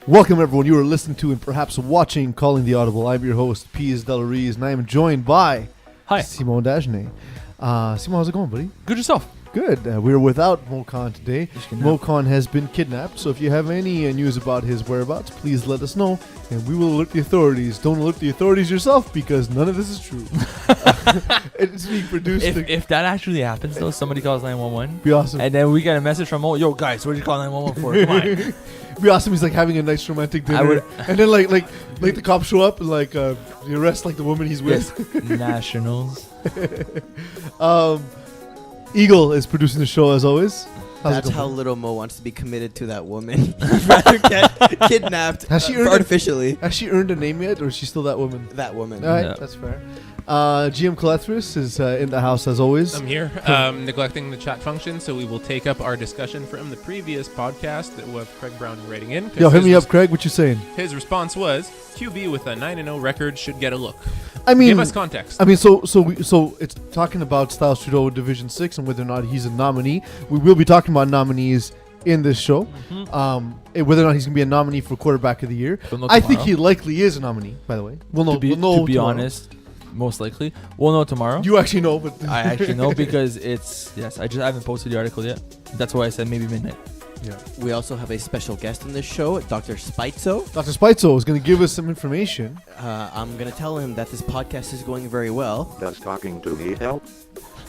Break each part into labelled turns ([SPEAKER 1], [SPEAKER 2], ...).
[SPEAKER 1] Welcome, everyone. You are listening to and perhaps watching Calling the Audible. I'm your host, Peeze, and I am joined by Simon Dagenet. Simon, how's it going, buddy?
[SPEAKER 2] Good yourself.
[SPEAKER 1] Good. We're without Mokan today. Mokan has been kidnapped, so if you have any news about his whereabouts, please let us know, and we will alert the authorities. Don't alert the authorities yourself, because none of this is true. It's being produced.
[SPEAKER 2] If that actually happens, though, somebody calls 911.
[SPEAKER 1] Be awesome.
[SPEAKER 2] And then we get a message from Mo, yo, guys, what did you call 911 for? Come on.
[SPEAKER 1] Be awesome. He's like having a nice romantic dinner, and then like the cops show up and they arrest like the woman he's with.
[SPEAKER 2] Yes. Nationals.
[SPEAKER 1] Eagle is producing the show as always.
[SPEAKER 3] That's how little Mo wants to be committed to that woman. He'd rather get kidnapped artificially.
[SPEAKER 1] Has she earned a name yet, or is she still that woman?
[SPEAKER 3] That woman.
[SPEAKER 1] All right, that's fair. GM Calethris is in the house as always.
[SPEAKER 4] I'm here, neglecting the chat function, so we will take up our discussion from the previous podcast that with Craig Brown writing in.
[SPEAKER 1] Yo, hit me up, Craig. What you saying?
[SPEAKER 4] His response was, QB with a 9-0 record should get a look.
[SPEAKER 1] I mean,
[SPEAKER 4] give us context.
[SPEAKER 1] I mean, so it's talking about Styles Trudeau Division 6 and whether or not he's a nominee. We will be talking about nominees in this show. Mm-hmm. Whether or not he's going to be a nominee for quarterback of the year.
[SPEAKER 2] I
[SPEAKER 1] think he likely is a nominee, by the way. We'll know.
[SPEAKER 2] To be honest, most likely. We'll know tomorrow.
[SPEAKER 1] You actually know, but
[SPEAKER 2] I actually know because I haven't posted the article yet. That's why I said maybe midnight.
[SPEAKER 3] Yeah. We also have a special guest in this show, Dr. Spitzo.
[SPEAKER 1] Dr. Spitzo is going to give us some information.
[SPEAKER 3] I'm going to tell him that this podcast is going very well.
[SPEAKER 5] Does talking to me help?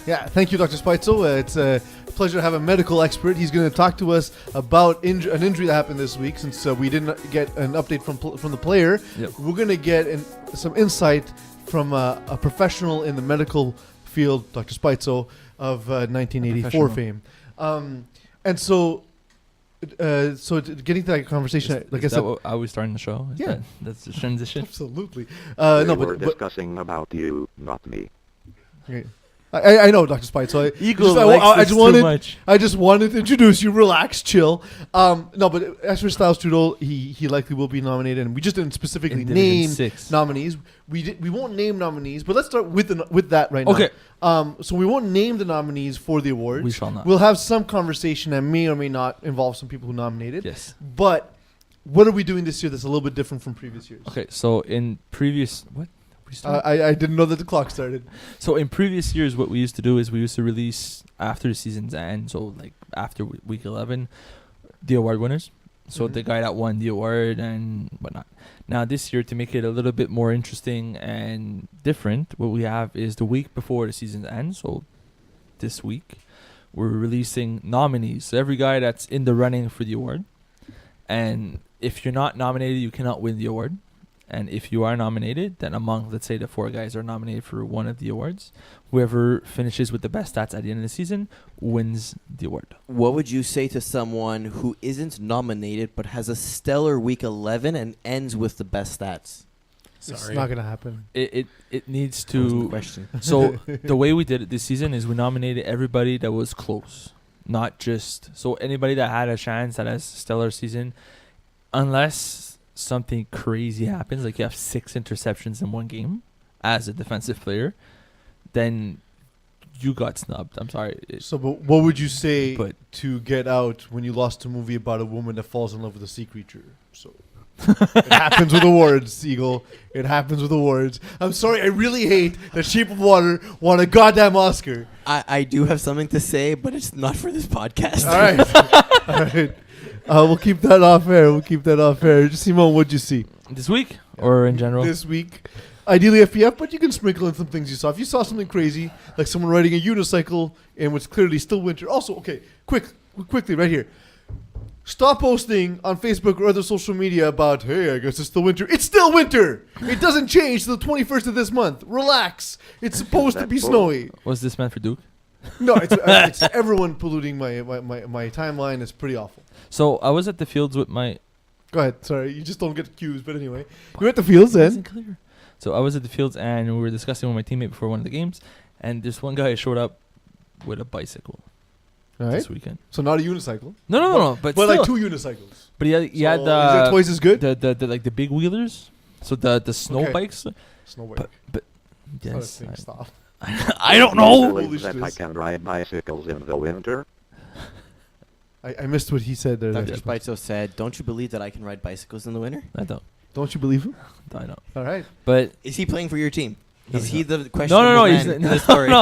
[SPEAKER 1] Yeah, thank you, Dr. Spitzo. It's a pleasure to have a medical expert. He's going to talk to us about an injury that happened this week. Since we didn't get an update from the player, We're going to get some insight from a professional in the medical field, Dr. Spitzo, of 1984 fame. And so getting to that conversation,
[SPEAKER 2] Is that how we starting the show? That's the transition.
[SPEAKER 1] Absolutely.
[SPEAKER 5] We're discussing about you, not me.
[SPEAKER 1] Okay. I know, Dr. Spitzo. I just wanted to introduce you. Relax, chill. But as for Styles Trudeau, he likely will be nominated, and we just didn't specifically name nominees. We won't name nominees, but let's start with that right now.
[SPEAKER 2] Okay.
[SPEAKER 1] So we won't name the nominees for the awards.
[SPEAKER 2] We shall not.
[SPEAKER 1] We'll have some conversation that may or may not involve some people who nominated.
[SPEAKER 2] Yes.
[SPEAKER 1] But what are we doing this year that's a little bit different from previous years?
[SPEAKER 2] Okay, so in previous
[SPEAKER 1] I didn't know that the clock started.
[SPEAKER 2] So in previous years, what we used to do is we used to release after the season's end, so like after week 11, the award winners. So the guy that won the award and whatnot. Now this year, to make it a little bit more interesting and different, what we have is the week before the season ends. So this week, we're releasing nominees. So every guy that's in the running for the award. And if you're not nominated, you cannot win the award. And if you are nominated, then among, let's say, the 4 guys are nominated for one of the awards, whoever finishes with the best stats at the end of the season wins the award.
[SPEAKER 3] What would you say to someone who isn't nominated but has a stellar week 11 and ends with the best stats?
[SPEAKER 1] Sorry. It's not going to happen.
[SPEAKER 2] It needs to...
[SPEAKER 3] question.
[SPEAKER 2] So the way we did it this season is we nominated everybody that was close. Not just... So anybody that had a chance, that has a stellar season, unless something crazy happens, like you have 6 interceptions in one game as a defensive player, then you got snubbed. I'm sorry.
[SPEAKER 1] But what would you say to get out when you lost a movie about a woman that falls in love with a sea creature? So it happens with awards, Eagle. It happens with awards. I'm sorry. I really hate that Shape of Water won a goddamn Oscar.
[SPEAKER 3] I do have something to say, but it's not for this podcast.
[SPEAKER 1] All right. All right. We'll keep that off air. Simon, what'd you see?
[SPEAKER 2] This week or in general?
[SPEAKER 1] This week. Ideally FPF, but you can sprinkle in some things you saw. If you saw something crazy, like someone riding a unicycle in what's clearly still winter. Also, okay, quickly, right here. stop posting on Facebook or other social media about, hey, I guess it's still winter. It's still winter. It doesn't change till the 21st of this month. Relax. It's supposed to be snowy.
[SPEAKER 2] Was this meant for Duke?
[SPEAKER 1] No, it's everyone polluting my timeline. It's pretty awful.
[SPEAKER 2] So I was at the fields with my.
[SPEAKER 1] Go ahead. Sorry, you just don't get cues. But anyway, you're at the fields
[SPEAKER 2] Isn't
[SPEAKER 1] then.
[SPEAKER 2] clear. So I was at the fields and we were discussing with my teammate before one of the games, and this one guy showed up with a bicycle
[SPEAKER 1] All right.
[SPEAKER 2] this weekend.
[SPEAKER 1] So not a unicycle.
[SPEAKER 2] No. But
[SPEAKER 1] But
[SPEAKER 2] still.
[SPEAKER 1] like 2 unicycles.
[SPEAKER 2] But he had
[SPEAKER 1] Is that
[SPEAKER 2] the
[SPEAKER 1] twice as good?
[SPEAKER 2] the like the big wheelers. So the snow
[SPEAKER 1] Okay.
[SPEAKER 2] bikes.
[SPEAKER 1] Snowbike.
[SPEAKER 2] But
[SPEAKER 1] Not a
[SPEAKER 2] yes,
[SPEAKER 1] thing, stop.
[SPEAKER 2] I don't know.
[SPEAKER 1] Holy
[SPEAKER 5] Believe that I
[SPEAKER 1] shiz.
[SPEAKER 5] can ride bicycles in the winter.
[SPEAKER 1] I missed what he said there.
[SPEAKER 3] Dr.
[SPEAKER 1] there.
[SPEAKER 3] Spitzo said, "Don't you believe that I can ride bicycles in the winter?"
[SPEAKER 2] I don't.
[SPEAKER 1] Don't you believe him?
[SPEAKER 2] I know.
[SPEAKER 1] All right.
[SPEAKER 2] But
[SPEAKER 3] Is he playing for your team?
[SPEAKER 2] No,
[SPEAKER 3] Is
[SPEAKER 2] he's
[SPEAKER 3] he the
[SPEAKER 2] no,
[SPEAKER 3] questionable
[SPEAKER 2] no.
[SPEAKER 3] man
[SPEAKER 2] He's
[SPEAKER 3] in the story?
[SPEAKER 2] no.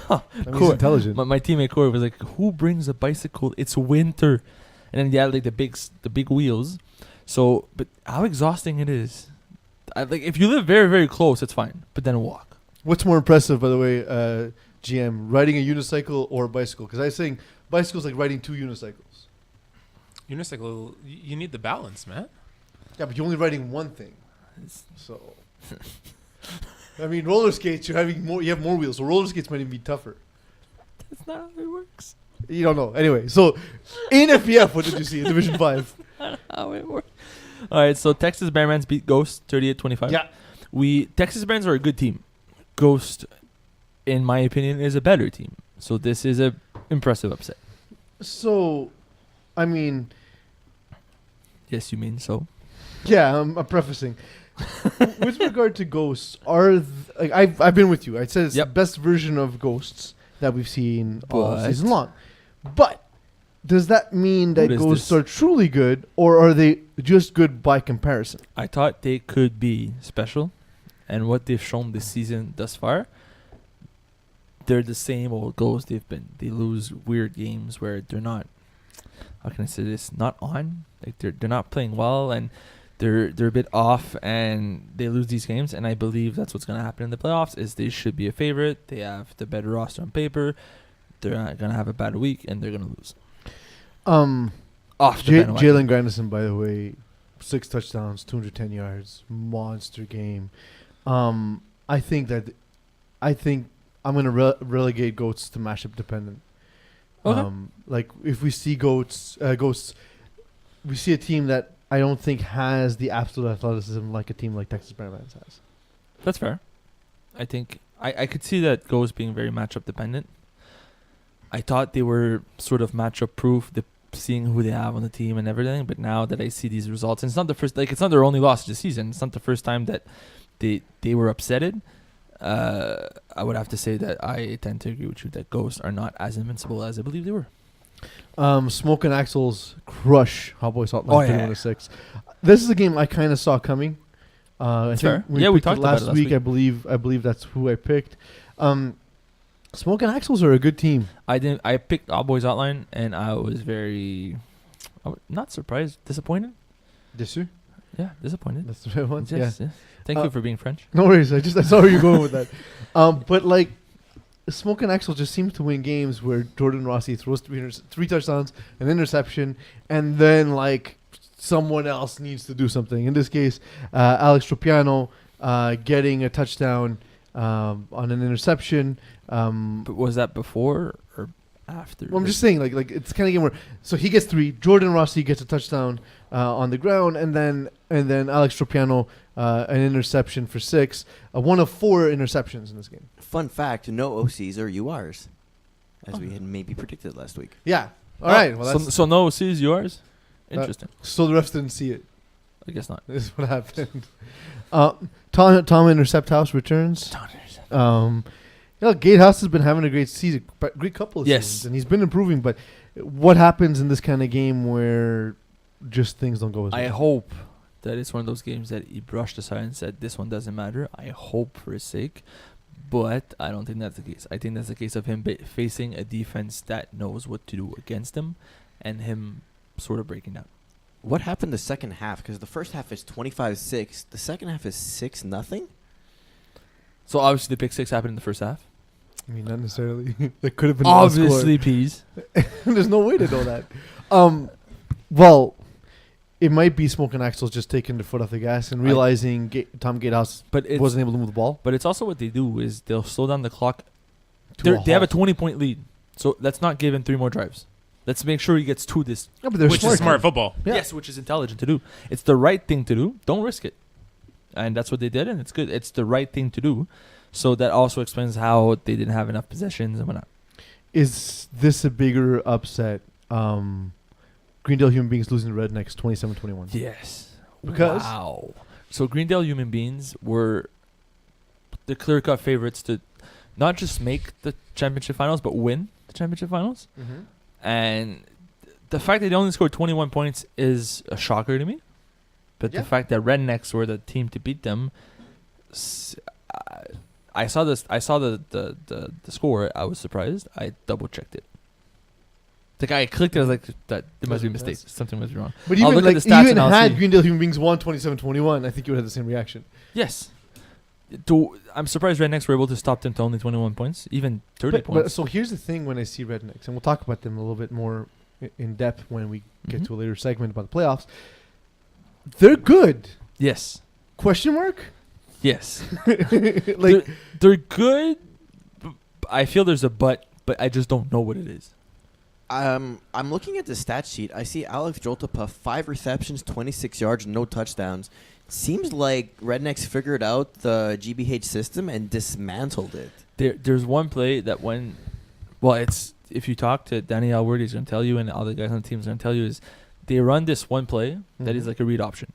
[SPEAKER 1] I mean, he's
[SPEAKER 2] Cool.
[SPEAKER 1] intelligent.
[SPEAKER 2] My teammate Corey was like, "Who brings a bicycle? It's winter," and then he had like the big wheels. So, but how exhausting it is. Like if you live very very close, it's fine. But then walk.
[SPEAKER 1] What's more impressive, by the way, GM, riding a unicycle or a bicycle? Because I was saying bicycle's like riding 2 unicycles.
[SPEAKER 4] Unicycle, you need the balance, man.
[SPEAKER 1] Yeah, but you're only riding one thing. So, I mean, roller skates, you're having more. You have more wheels, so roller skates might even be tougher.
[SPEAKER 2] That's not how it works.
[SPEAKER 1] You don't know. Anyway, so in FPF, what did you see in Division 5?
[SPEAKER 2] How it works. All right, so Texas Bearmans beat Ghost 38-25.
[SPEAKER 1] Yeah.
[SPEAKER 2] Texas Bearmans are a good team. Ghost, in my opinion, is a better team. So this is a impressive upset.
[SPEAKER 1] So, I mean,
[SPEAKER 2] Yes, you mean so?
[SPEAKER 1] yeah, I'm prefacing. With regard to Ghosts, like I've been with you. I said it's
[SPEAKER 2] Yep.
[SPEAKER 1] the best version of Ghosts that we've seen all
[SPEAKER 2] But-
[SPEAKER 1] season long. But does that mean that
[SPEAKER 2] What is
[SPEAKER 1] Ghosts
[SPEAKER 2] this?
[SPEAKER 1] are truly good, or are they just good by comparison?
[SPEAKER 2] I thought they could be special, and what they've shown this season thus far, they're the same old Ghosts they've been. They lose weird games where they're not. How can I say this? Not on. Like they're not playing well, and they're a bit off, and they lose these games. And I believe that's what's gonna happen in the playoffs. Is they should be a favorite. They have the better roster on paper. They're not gonna have a bad week, and they're gonna lose. Off the bandwagon.
[SPEAKER 1] Jalen Granderson, by the way, 6 touchdowns, 210 yards, monster game. I think I'm gonna relegate Goats to matchup dependent.
[SPEAKER 2] Okay.
[SPEAKER 1] Like if we see Ghosts, we see a team that I don't think has the absolute athleticism like a team like Texas Bearmans has.
[SPEAKER 2] That's fair. I think I could see that Ghosts being very matchup dependent. I thought they were sort of matchup proof, seeing who they have on the team and everything. But now that I see these results, and it's not the first, like it's not their only loss this season. It's not the first time that they were upsetted. I would have to say that I tend to agree with you that Ghosts are not as invincible as I believe they were.
[SPEAKER 1] Smoke and Axel's crush Hotboys Hotline
[SPEAKER 2] Oh, yeah.
[SPEAKER 1] 31-6. This is a game I kind of saw coming. I think
[SPEAKER 2] fair.
[SPEAKER 1] we
[SPEAKER 2] Yeah, we
[SPEAKER 1] picked it
[SPEAKER 2] talked about it last
[SPEAKER 1] week.
[SPEAKER 2] week.
[SPEAKER 1] I believe that's who I picked. Smoke and Axels are a good team.
[SPEAKER 2] I picked All Boys Outline, and I was not surprised, disappointed.
[SPEAKER 1] Déçu?
[SPEAKER 2] Yeah, disappointed.
[SPEAKER 1] That's the right one.
[SPEAKER 2] Yes,
[SPEAKER 1] Yeah.
[SPEAKER 2] yes. Thank you for being French.
[SPEAKER 1] No worries. I saw where you're going with that. But like, Smoke and Axel just seems to win games where Jordan Rossi throws 3 touchdowns, an interception, and then like someone else needs to do something. In this case, Alex Tropiano getting a touchdown on an interception.
[SPEAKER 2] But was that before or after?
[SPEAKER 1] Well, I'm just saying, like it's kind of game where so he gets 3, Jordan Rossi gets a touchdown on the ground, and then Alex Tropiano an interception for 6, one of 4 interceptions in this game.
[SPEAKER 3] Fun fact: no OCs or URs, as we had maybe predicted last week.
[SPEAKER 1] Yeah. All right. Well, that's,
[SPEAKER 2] so no C's yours. Interesting.
[SPEAKER 1] so the refs didn't see it.
[SPEAKER 2] I guess not.
[SPEAKER 1] This is what happened. Tom Intercept House returns. Gatehouse has been having a great season, great couple of seasons, and he's been improving. But what happens in this kind of game where just things don't go as well?
[SPEAKER 2] I hope that it's one of those games that he brushed aside and said, this one doesn't matter. I hope for his sake. But I don't think that's the case. I think that's the case of him facing a defense that knows what to do against him and him sort of breaking down.
[SPEAKER 3] What happened the second half? Because the first half is 25-6. The second half is 6-0.
[SPEAKER 2] So obviously the pick 6 happened in the first half.
[SPEAKER 1] I mean, not necessarily. That could have been
[SPEAKER 2] Obviously, Peeze.
[SPEAKER 1] There's no way to know that. Well, it might be Smoke and Axel's just taking their foot off the gas and realizing Tom Gatehouse wasn't able to move the ball.
[SPEAKER 2] But it's also what they do is they'll slow down the clock.
[SPEAKER 1] To
[SPEAKER 2] They have a 20-point lead, so let's not give him 3 more drives. Let's make sure he gets 2 this.
[SPEAKER 1] Yeah, but they're
[SPEAKER 4] Which is smart football.
[SPEAKER 1] Yeah.
[SPEAKER 2] Yes, which is intelligent to do. It's the right thing to do. Don't risk it. And that's what they did, and it's good. It's the right thing to do. So that also explains how they didn't have enough possessions and whatnot.
[SPEAKER 1] Is this a bigger upset? Greendale Human Beings losing to Rednecks 27-21.
[SPEAKER 2] Yes.
[SPEAKER 1] Because?
[SPEAKER 2] Wow. So Greendale Human Beings were the clear-cut favorites to not just make the championship finals, but win the championship finals.
[SPEAKER 1] Mm-hmm.
[SPEAKER 2] And the fact that they only scored 21 points is a shocker to me. But the fact that Rednecks were the team to beat them, I saw this. I saw the score. I was surprised. I double checked it. The guy clicked it. I was like, "That there must be a mistake. Something must be wrong."
[SPEAKER 1] But
[SPEAKER 2] I'll
[SPEAKER 1] even
[SPEAKER 2] look at the stats
[SPEAKER 1] even
[SPEAKER 2] and I'll
[SPEAKER 1] had
[SPEAKER 2] see.
[SPEAKER 1] Greendale Human Beings won 27-21, I think you would have the same reaction.
[SPEAKER 2] Yes. I'm surprised Rednecks were able to stop them to only 21 points, even 30
[SPEAKER 1] But
[SPEAKER 2] points.
[SPEAKER 1] so here's the thing: when I see Rednecks, and we'll talk about them a little bit more in depth when we get to a later segment about the playoffs. They're good.
[SPEAKER 2] Yes.
[SPEAKER 1] Question mark?
[SPEAKER 2] Yes.
[SPEAKER 1] Like
[SPEAKER 2] they're good. I feel there's a but I just don't know what it is.
[SPEAKER 3] I'm looking at the stat sheet. I see Alex Joltapa, 5 receptions, 26 yards, no touchdowns. Seems like Rednecks figured out the GBH system and dismantled it.
[SPEAKER 2] There's one play that when, well, it's if you talk to Danny Alward, he's going to tell you, and all the guys on the team is going to tell you, is they run this one play that is like a read option,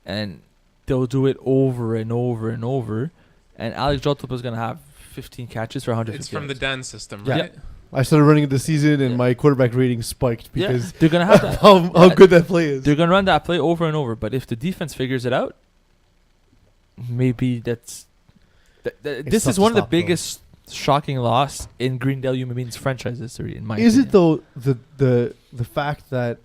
[SPEAKER 2] and they'll do it over and over and over, and Alex Joltapa is going to have 15 catches for 150
[SPEAKER 4] It's from the
[SPEAKER 2] yards.
[SPEAKER 4] Dan system,
[SPEAKER 1] Yeah.
[SPEAKER 4] right?
[SPEAKER 1] I started running it this season, and my quarterback rating spiked because
[SPEAKER 2] they're going to have that.
[SPEAKER 1] how good that play is.
[SPEAKER 2] They're going to run that play over and over, but if the defense figures it out, maybe that's... this
[SPEAKER 1] tough
[SPEAKER 2] is
[SPEAKER 1] to
[SPEAKER 2] one of the
[SPEAKER 1] stop, though.
[SPEAKER 2] biggest shocking loss in Greendale Human Beings franchise history, in my
[SPEAKER 1] Is
[SPEAKER 2] opinion.
[SPEAKER 1] it though the fact that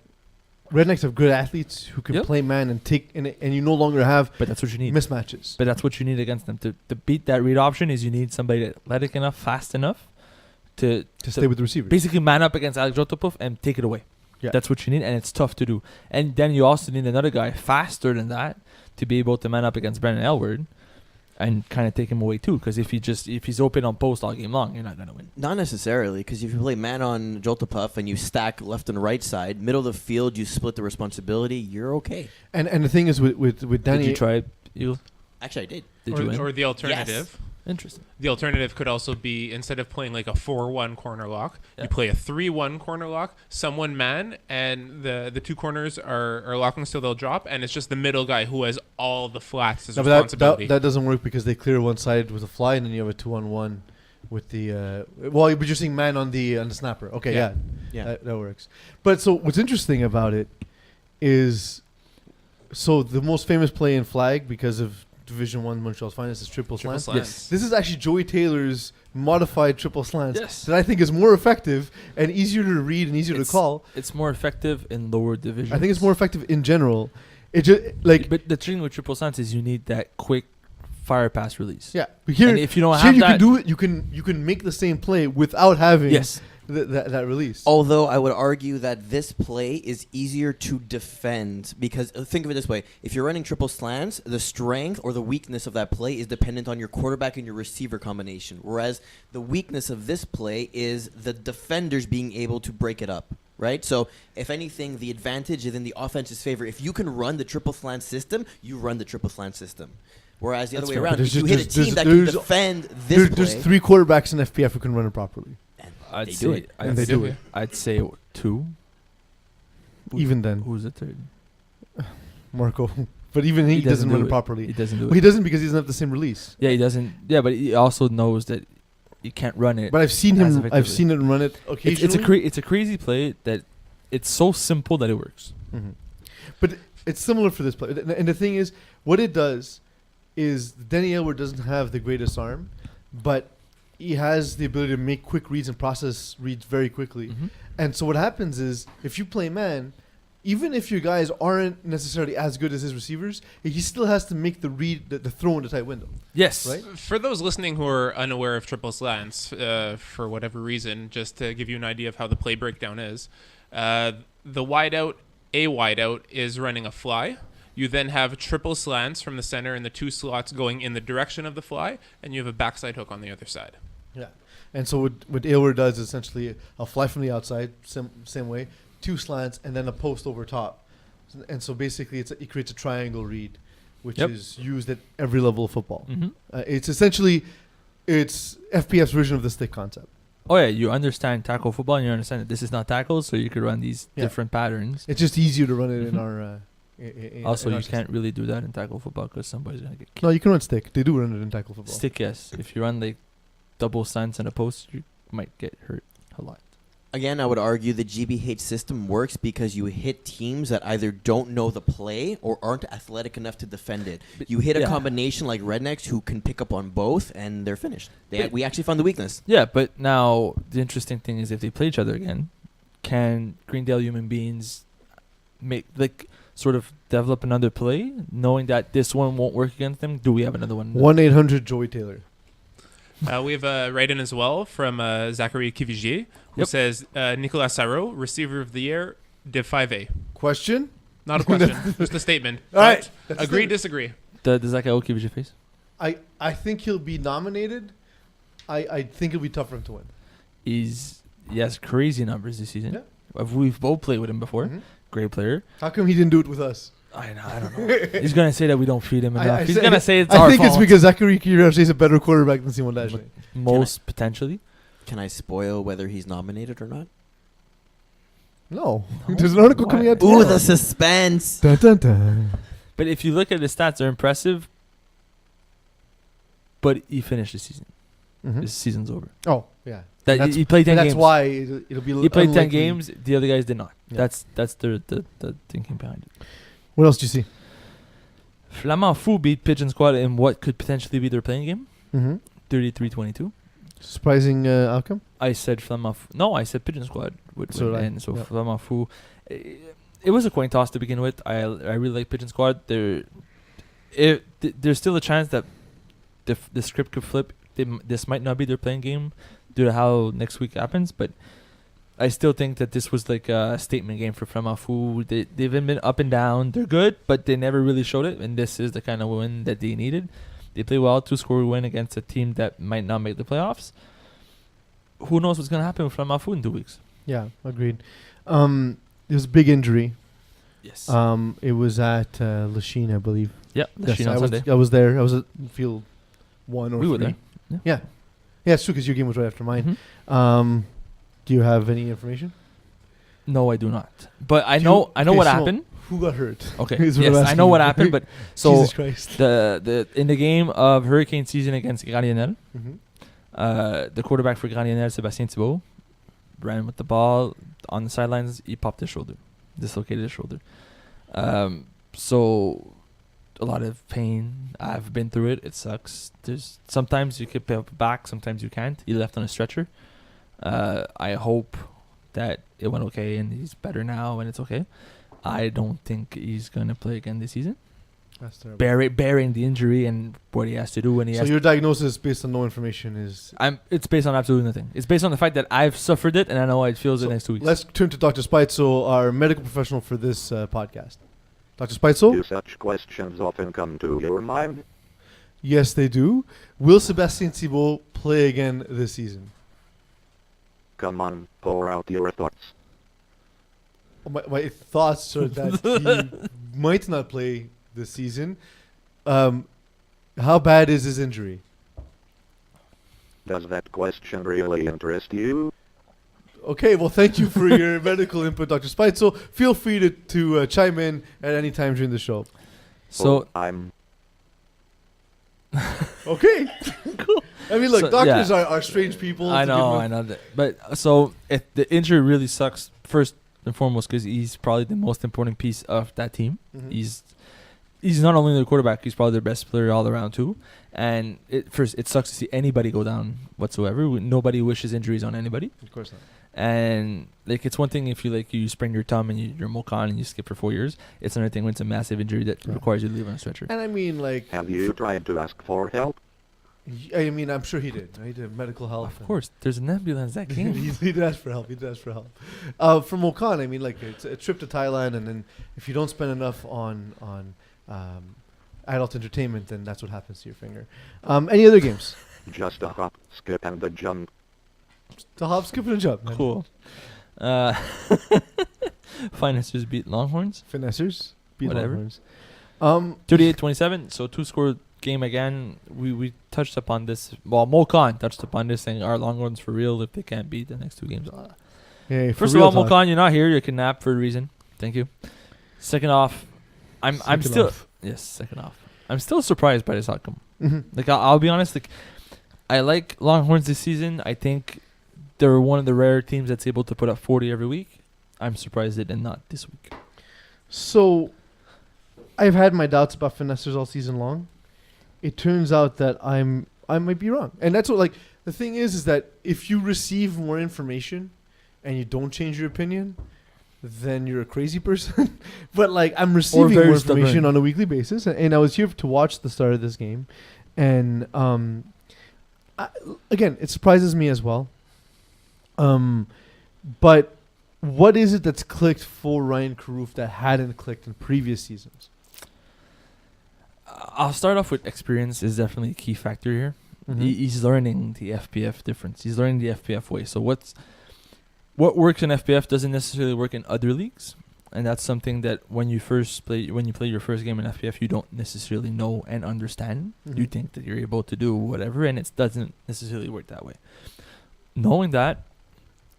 [SPEAKER 1] Rednecks have good athletes who can
[SPEAKER 2] Yep.
[SPEAKER 1] play man and take and you no longer have
[SPEAKER 2] But that's what you need.
[SPEAKER 1] mismatches.
[SPEAKER 2] But that's what you need against them. To beat that read option is you need somebody athletic enough, fast enough to
[SPEAKER 1] Stay with the receivers.
[SPEAKER 2] basically man up against Alex Jotopov and take it away.
[SPEAKER 1] Yeah.
[SPEAKER 2] That's what you need, and it's tough to do. And then you also need another guy faster than that to be able to man up against Brandon Elward and kind of take him away too. Because if he's open on post all game long, you're not gonna win.
[SPEAKER 3] Not necessarily, because if you play man on Joltapuf and you stack left and right side, middle of the field, you split the responsibility, you're okay.
[SPEAKER 1] And the thing is with Danny,
[SPEAKER 2] Did you try? You
[SPEAKER 3] Actually, I did.
[SPEAKER 2] did you win?
[SPEAKER 4] Or the alternative.
[SPEAKER 2] Interesting.
[SPEAKER 4] The alternative could also be, instead of playing like a 4-1 corner lock,
[SPEAKER 2] Yeah.
[SPEAKER 4] you play a 3-1 corner lock, someone man, and the two corners are locking so they'll drop, and it's just the middle guy who has all the flats as
[SPEAKER 1] No, but
[SPEAKER 4] responsibility.
[SPEAKER 1] that doesn't work because they clear one side with a fly and then you have a 2-on-1 with the well, but you're seeing man on the snapper. Okay,
[SPEAKER 4] Yeah.
[SPEAKER 1] yeah. That works. But so what's interesting about it is, so the most famous play in flag because of Division 1 Montreal's finest is triple slants.
[SPEAKER 2] Yes.
[SPEAKER 1] This is actually Joey Taylor's modified triple slants
[SPEAKER 2] Yes.
[SPEAKER 1] that I think is more effective and easier to read and easier to call.
[SPEAKER 2] It's more effective in lower divisions.
[SPEAKER 1] I think it's more effective in general. It just like
[SPEAKER 2] But the thing with triple slants is you need that quick fire pass release.
[SPEAKER 1] yeah. But here,
[SPEAKER 2] And if you don't
[SPEAKER 1] here
[SPEAKER 2] have
[SPEAKER 1] you
[SPEAKER 2] that,
[SPEAKER 1] can do it. You can make the same play without having
[SPEAKER 2] yes,
[SPEAKER 1] that release.
[SPEAKER 3] Although I would argue that this play is easier to defend because think of it this way. If you're running triple slants, the strength or the weakness of that play is dependent on your quarterback and your receiver combination. Whereas the weakness of this play is the defenders being able to break it up. Right? So, if anything, the advantage is in the offense's favor. If you can run the triple slant system, you run the triple slant system. Whereas the
[SPEAKER 2] That's
[SPEAKER 3] other way
[SPEAKER 2] fair.
[SPEAKER 3] around,
[SPEAKER 1] There's
[SPEAKER 3] if you
[SPEAKER 1] just-
[SPEAKER 3] hit a team that
[SPEAKER 1] there's-
[SPEAKER 3] can defend this
[SPEAKER 1] There's
[SPEAKER 3] play,
[SPEAKER 1] 3 quarterbacks in FPF who can run it properly.
[SPEAKER 3] and
[SPEAKER 2] I'd
[SPEAKER 3] they
[SPEAKER 2] say
[SPEAKER 3] do it.
[SPEAKER 1] And they do it.
[SPEAKER 2] I'd say 2.
[SPEAKER 1] Even then,
[SPEAKER 2] Who's the third?
[SPEAKER 1] Marco. But even he doesn't
[SPEAKER 2] do
[SPEAKER 1] run it
[SPEAKER 2] it.
[SPEAKER 1] properly.
[SPEAKER 2] He doesn't do
[SPEAKER 1] Well,
[SPEAKER 2] it.
[SPEAKER 1] he doesn't because he doesn't have the same release.
[SPEAKER 2] Yeah, he doesn't. Yeah, but he also knows that you can't run it.
[SPEAKER 1] But I've seen
[SPEAKER 2] As
[SPEAKER 1] him. I've
[SPEAKER 2] effectively.
[SPEAKER 1] seen him run it occasionally.
[SPEAKER 2] It's a crazy play that it's so simple that it works.
[SPEAKER 1] Mhm. But it's similar for this play. And the thing is, what it does is Denny Elward doesn't have the greatest arm, but he has the ability to make quick reads and process reads very quickly.
[SPEAKER 2] Mm-hmm.
[SPEAKER 1] And so what happens is, if you play man, even if your guys aren't necessarily as good as his receivers, he still has to make the read, the throw in the tight window.
[SPEAKER 2] Yes.
[SPEAKER 1] Right?
[SPEAKER 4] For those listening who are unaware of triple slants, for whatever reason, just to give you an idea of how the play breakdown is, the wideout a wideout is running a fly. You then have triple slants from the center and the 2 slots going in the direction of the fly, and you have a backside hook on the other side.
[SPEAKER 1] Yeah. And so what Aylward does is essentially a fly from the outside, same way, 2 slants, and then a post over top. And so basically it creates a triangle read, which is used at every level of football. It's essentially it's FPF's version of the stick concept.
[SPEAKER 2] Oh yeah, you understand tackle football and you understand that this is not tackles, so you could run these different patterns.
[SPEAKER 1] It's just easier to run it in our...
[SPEAKER 2] Also,
[SPEAKER 1] in our
[SPEAKER 2] you
[SPEAKER 1] system.
[SPEAKER 2] can't really do that in tackle football because somebody's going to get kicked.
[SPEAKER 1] No, you can run stick. They do run it in tackle football.
[SPEAKER 2] Stick, yes. If you run like double slants and a post, you might get hurt a lot.
[SPEAKER 3] Again, I would argue the GBH system works because you hit teams that either don't know the play or aren't athletic enough to defend it. You hit a combination like Rednecks who can pick up on both, and they're finished. We actually found the weakness.
[SPEAKER 2] Yeah, but now the interesting thing is if they play each other again, can Greendale human beings make sort of develop another play, knowing that this one won't work against them? Do we have another one?
[SPEAKER 1] 1-800 Joey Taylor.
[SPEAKER 4] We have a write-in as well from Zachary Kivigier, who says, Nicolas Sarro, receiver of the year, Div 5A.
[SPEAKER 1] Question?
[SPEAKER 4] Not a question, just a statement.
[SPEAKER 1] All right.
[SPEAKER 2] Does
[SPEAKER 4] Agree, disagree.
[SPEAKER 2] that guy give you your face?
[SPEAKER 1] I think he'll be nominated. I think it'll be tough for him to win.
[SPEAKER 2] He has crazy numbers this season.
[SPEAKER 1] Yeah.
[SPEAKER 2] We've both played with him before.
[SPEAKER 1] Mhm.
[SPEAKER 2] Great player.
[SPEAKER 1] How come he didn't do it with us?
[SPEAKER 2] I don't know. He's gonna say that we don't feed him enough. He's
[SPEAKER 1] said-
[SPEAKER 2] gonna say it's our
[SPEAKER 1] I think
[SPEAKER 2] fault.
[SPEAKER 1] it's because Zachary Kirach is a better quarterback than Simon Dashley.
[SPEAKER 2] Most potentially.
[SPEAKER 3] Can I spoil whether he's nominated or not?
[SPEAKER 1] No. There's an article
[SPEAKER 2] Why?
[SPEAKER 1] coming out
[SPEAKER 3] Ooh,
[SPEAKER 1] tomorrow.
[SPEAKER 3] the suspense.
[SPEAKER 1] Dun, dun, dun.
[SPEAKER 2] But if you look at his stats, they're impressive. But he finished the season.
[SPEAKER 1] Mhm.
[SPEAKER 2] His season's over.
[SPEAKER 1] Oh, yeah.
[SPEAKER 2] He played 10
[SPEAKER 1] That's
[SPEAKER 2] games.
[SPEAKER 1] why it'll be
[SPEAKER 2] He played 10
[SPEAKER 1] unlikely.
[SPEAKER 2] games. The other guys did not.
[SPEAKER 1] Yeah.
[SPEAKER 2] That's the thinking behind it.
[SPEAKER 1] What else do you see?
[SPEAKER 2] Flamand Fou beat Pigeon Squad in what could potentially be their playing game.
[SPEAKER 1] Mm-hmm.
[SPEAKER 2] 33-22.
[SPEAKER 1] Surprising outcome?
[SPEAKER 2] I said Flamand Fou. No, I said Pigeon Squad would
[SPEAKER 1] So
[SPEAKER 2] win.
[SPEAKER 1] did I.
[SPEAKER 2] And so
[SPEAKER 1] Yeah.
[SPEAKER 2] Flamand Fou. It was a coin toss to begin with. I really like Pigeon Squad. There's still a chance that the script could flip. This might not be their playing game due to how next week happens, but I still think that this was like a statement game for Flamand Fou. They've been up and down. They're good, but they never really showed it, and this is the kind of win that they needed. They play well, 2-score win against a team that might not make the playoffs. Who knows what's going to happen with Flamand Fou in 2 weeks?
[SPEAKER 1] Yeah, agreed. There's a big injury.
[SPEAKER 2] Yes.
[SPEAKER 1] It was at Lachine, I believe.
[SPEAKER 2] Yeah,
[SPEAKER 1] Yes,
[SPEAKER 2] on Sunday.
[SPEAKER 1] I was there. I was at field 1 or
[SPEAKER 2] We
[SPEAKER 1] 3.
[SPEAKER 2] were there.
[SPEAKER 1] Yeah. Yeah, it's true because your game was right after mine.
[SPEAKER 2] Mhm.
[SPEAKER 1] Do you have any information?
[SPEAKER 2] No, I do not. But I
[SPEAKER 1] Do
[SPEAKER 2] know
[SPEAKER 1] you-
[SPEAKER 2] what
[SPEAKER 1] okay, so
[SPEAKER 2] happened.
[SPEAKER 1] Who got hurt?
[SPEAKER 2] Okay.
[SPEAKER 1] Is what
[SPEAKER 2] Yes,
[SPEAKER 1] I'm
[SPEAKER 2] I know
[SPEAKER 1] asking
[SPEAKER 2] what
[SPEAKER 1] you.
[SPEAKER 2] happened, but so
[SPEAKER 1] Jesus Christ.
[SPEAKER 2] the in the game of Hurricane season against Granienel,
[SPEAKER 1] Mm-hmm.
[SPEAKER 2] the quarterback for Granienel, Sébastien Thibault, ran with the ball on the sidelines. He popped his shoulder, dislocated his shoulder. So a lot of pain. I've been through it. It sucks. There's sometimes you can pick back, sometimes you can't. He left on a stretcher. I hope that it went okay and he's better now and it's okay. I don't think he's gonna play again this season.
[SPEAKER 1] That's terrible.
[SPEAKER 2] Bearing the injury and what he has to do when he
[SPEAKER 1] So
[SPEAKER 2] has.
[SPEAKER 1] your diagnosis based on no information is...
[SPEAKER 2] It's based on absolutely nothing. It's based on the fact that I've suffered it and I know how it feels
[SPEAKER 1] So
[SPEAKER 2] the next 2 weeks.
[SPEAKER 1] Let's turn to Dr. Speitzel, our medical professional for this podcast. Dr. Speitzel?
[SPEAKER 5] Do such questions often come to your mind?
[SPEAKER 1] Yes, they do. Will Sébastien Thibault play again this season?
[SPEAKER 5] Come on, pour out your thoughts.
[SPEAKER 1] My thoughts are that he might not play this season. How bad is his injury?
[SPEAKER 5] Does that question really interest you?
[SPEAKER 1] Okay, well, thank you for your medical input, Dr. Speitzel. Feel free to chime in at any time during the show.
[SPEAKER 2] So
[SPEAKER 5] I'm
[SPEAKER 1] Okay. Cool. I mean, look,
[SPEAKER 2] So,
[SPEAKER 1] doctors
[SPEAKER 2] yeah.
[SPEAKER 1] are strange people.
[SPEAKER 2] I
[SPEAKER 1] to give
[SPEAKER 2] know,
[SPEAKER 1] them-
[SPEAKER 2] I know that. But so if the injury really sucks, first and foremost, because he's probably the most important piece of that team.
[SPEAKER 1] Mhm.
[SPEAKER 2] He's not only their quarterback, he's probably their best player all around too. And it sucks to see anybody go down whatsoever. Nobody wishes injuries on anybody.
[SPEAKER 1] Of course not.
[SPEAKER 2] And like it's one thing if you sprain your thumb and you're Mokan and you skip for 4 years. It's another thing when it's a massive injury that
[SPEAKER 1] Yeah.
[SPEAKER 2] requires you to leave on a stretcher.
[SPEAKER 1] And I mean, like,
[SPEAKER 5] Have you tried to ask for help?
[SPEAKER 1] I mean, I'm sure he did. He did medical help.
[SPEAKER 2] Of course, there's an ambulance that came.
[SPEAKER 1] he did ask for help. From Okan, I mean, like it's a trip to Thailand, and then if you don't spend enough on adult entertainment, then that's what happens to your finger. Any other games?
[SPEAKER 5] Just a hop, skip, and a jump.
[SPEAKER 1] The hop, skip, and a jump. Man.
[SPEAKER 2] Cool. Financiers beat Longhorns.
[SPEAKER 1] Finessers beat
[SPEAKER 2] Whatever.
[SPEAKER 1] Longhorns.
[SPEAKER 2] 38-27. So 2-score game again. We touched upon this. Well, Mo Khan touched upon this, saying our Longhorns for real if they can't beat the next two games.
[SPEAKER 1] Yeah,
[SPEAKER 2] First of all, Mo Khan, you're not here. You're kidnapped for a reason. Thank you. Second off, I'm still surprised by this outcome.
[SPEAKER 1] Mm-hmm.
[SPEAKER 2] Like I'll be honest, like I like Longhorns this season. I think they're one of the rare teams that's able to put up 40 every week. I'm surprised they did not this week.
[SPEAKER 1] So, I've had my doubts about finessers all season long. It turns out that I might be wrong, and that's what like the thing is that if you receive more information and you don't change your opinion, then you're a crazy person. But like I'm receiving more information on a weekly basis, and I was here to watch the start of this game, and again, it surprises me as well. But what is it that's clicked for Ryan Caruth that hadn't clicked in previous seasons?
[SPEAKER 2] I'll start off with experience is definitely a key factor here.
[SPEAKER 1] Mm-hmm.
[SPEAKER 2] He's learning the FPF difference. He's learning the FPF way. So what works in FPF doesn't necessarily work in other leagues, and that's something that when you play your first game in FPF, you don't necessarily know and understand.
[SPEAKER 1] Mm-hmm.
[SPEAKER 2] You think that you're able to do whatever, and it doesn't necessarily work that way. Knowing that,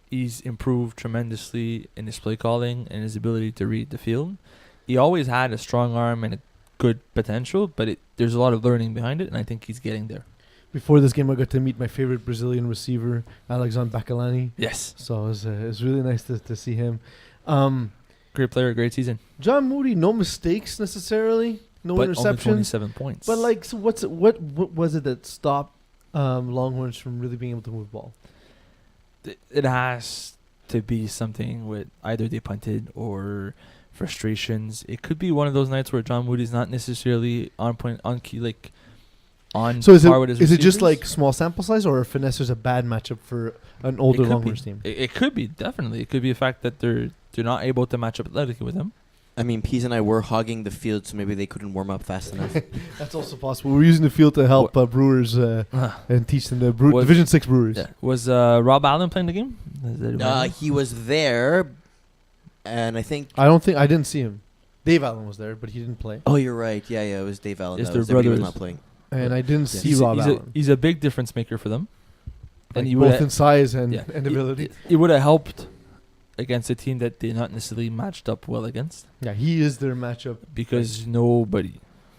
[SPEAKER 2] he's improved tremendously in his play calling and his ability to read the field. He always had a strong arm and a good potential, but there's a lot of learning behind it, and I think he's getting there.
[SPEAKER 1] Before this game, I got to meet my favorite Brazilian receiver, Alexandre Bacalani.
[SPEAKER 2] Yes.
[SPEAKER 1] So it was really nice to see him.
[SPEAKER 2] Great player, great season.
[SPEAKER 1] John Moody, no mistakes necessarily, no
[SPEAKER 2] but
[SPEAKER 1] interceptions.
[SPEAKER 2] only 27 points.
[SPEAKER 1] But like, so what was it that stopped Longhorns from really being able to move the ball?
[SPEAKER 2] It has to be something with either they punted or frustrations. It could be one of those nights where John Moody's not necessarily on point, on key, like on
[SPEAKER 1] so
[SPEAKER 2] par with his
[SPEAKER 1] is it just
[SPEAKER 2] receivers.
[SPEAKER 1] like small sample size, or are Finesser's a bad matchup for an older Longhorns team?
[SPEAKER 2] It could be, definitely. It could be a fact that they're not able to match up athletically with him.
[SPEAKER 3] I mean, Peeze and I were hogging the field, so maybe they couldn't warm up fast enough.
[SPEAKER 1] That's also possible. We're using the field to help Brewers and teach them the Division 6 Brewers.
[SPEAKER 2] Yeah. Was Rob Allen playing the game?
[SPEAKER 3] He was there, and I
[SPEAKER 1] didn't see him. Dave Allen was there, but he didn't play.
[SPEAKER 3] Oh, you're right. Yeah, it was Dave Allen.
[SPEAKER 2] Yes,
[SPEAKER 3] That
[SPEAKER 2] their
[SPEAKER 3] was there, but he was
[SPEAKER 2] brothers.
[SPEAKER 3] not playing.
[SPEAKER 1] And I didn't see Rob Allen.
[SPEAKER 2] He's a big difference maker for them.
[SPEAKER 1] Like both in size and
[SPEAKER 2] yeah,
[SPEAKER 1] ability.
[SPEAKER 2] It would have helped against a team that they're not necessarily matched up well against.
[SPEAKER 1] Yeah, he is their matchup.
[SPEAKER 2] Because nobody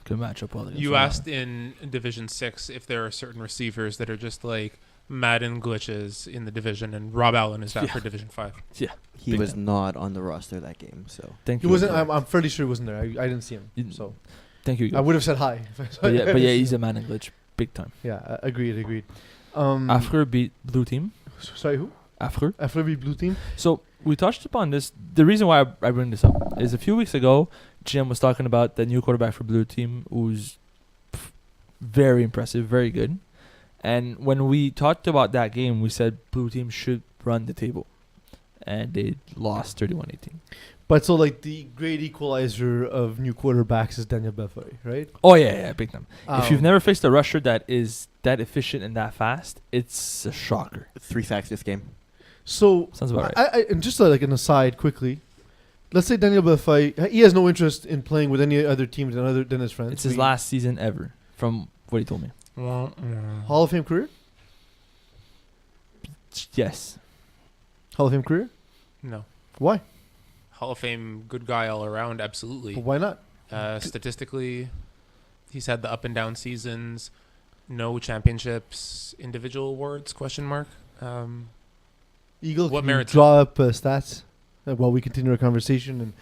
[SPEAKER 2] can match up well against
[SPEAKER 4] You
[SPEAKER 2] Rob
[SPEAKER 4] asked in Division 6 if there are certain receivers that are just like Madden glitches in the division, and Rob Allen is that for Division 5.
[SPEAKER 2] Yeah.
[SPEAKER 3] He was not on the roster that game, so.
[SPEAKER 2] Thank
[SPEAKER 1] He
[SPEAKER 2] you.
[SPEAKER 1] wasn't. I'm fairly sure he wasn't there. I didn't see him. So
[SPEAKER 2] Thank you.
[SPEAKER 1] I would have said hi.
[SPEAKER 2] But yeah, he's a man in glitch. Big time.
[SPEAKER 1] Yeah, agreed.
[SPEAKER 2] After beat Blue Team.
[SPEAKER 1] Sorry, who? After beat Blue Team.
[SPEAKER 2] So we touched upon this. The reason why I bring this up is a few weeks ago, Jim was talking about the new quarterback for Blue Team, who's very impressive, very good. And when we talked about that game, we said Blue Team should run the table. And they lost 31-18.
[SPEAKER 1] But so like the great equalizer of new quarterbacks is Daniel Belfoy, right?
[SPEAKER 2] Oh yeah, big time. If you've never faced a rusher that is that efficient and that fast, it's a shocker.
[SPEAKER 3] 3 facts this game.
[SPEAKER 1] So
[SPEAKER 2] Sounds about right.
[SPEAKER 1] And just like an aside quickly, let's say Daniel Belfoy, he has no interest in playing with any other teams than his friends.
[SPEAKER 2] It's his last season ever, from what he told me.
[SPEAKER 1] Hall of Fame career?
[SPEAKER 2] Yes.
[SPEAKER 1] Hall of Fame career?
[SPEAKER 4] No.
[SPEAKER 1] Why?
[SPEAKER 4] Hall of Fame, good guy all around, absolutely.
[SPEAKER 1] But why not?
[SPEAKER 4] Statistically, he's had the up and down seasons, no championships, individual awards, question mark.
[SPEAKER 1] Eagle,
[SPEAKER 4] what
[SPEAKER 1] can you
[SPEAKER 4] merits
[SPEAKER 1] draw up stats while we continue our conversation? And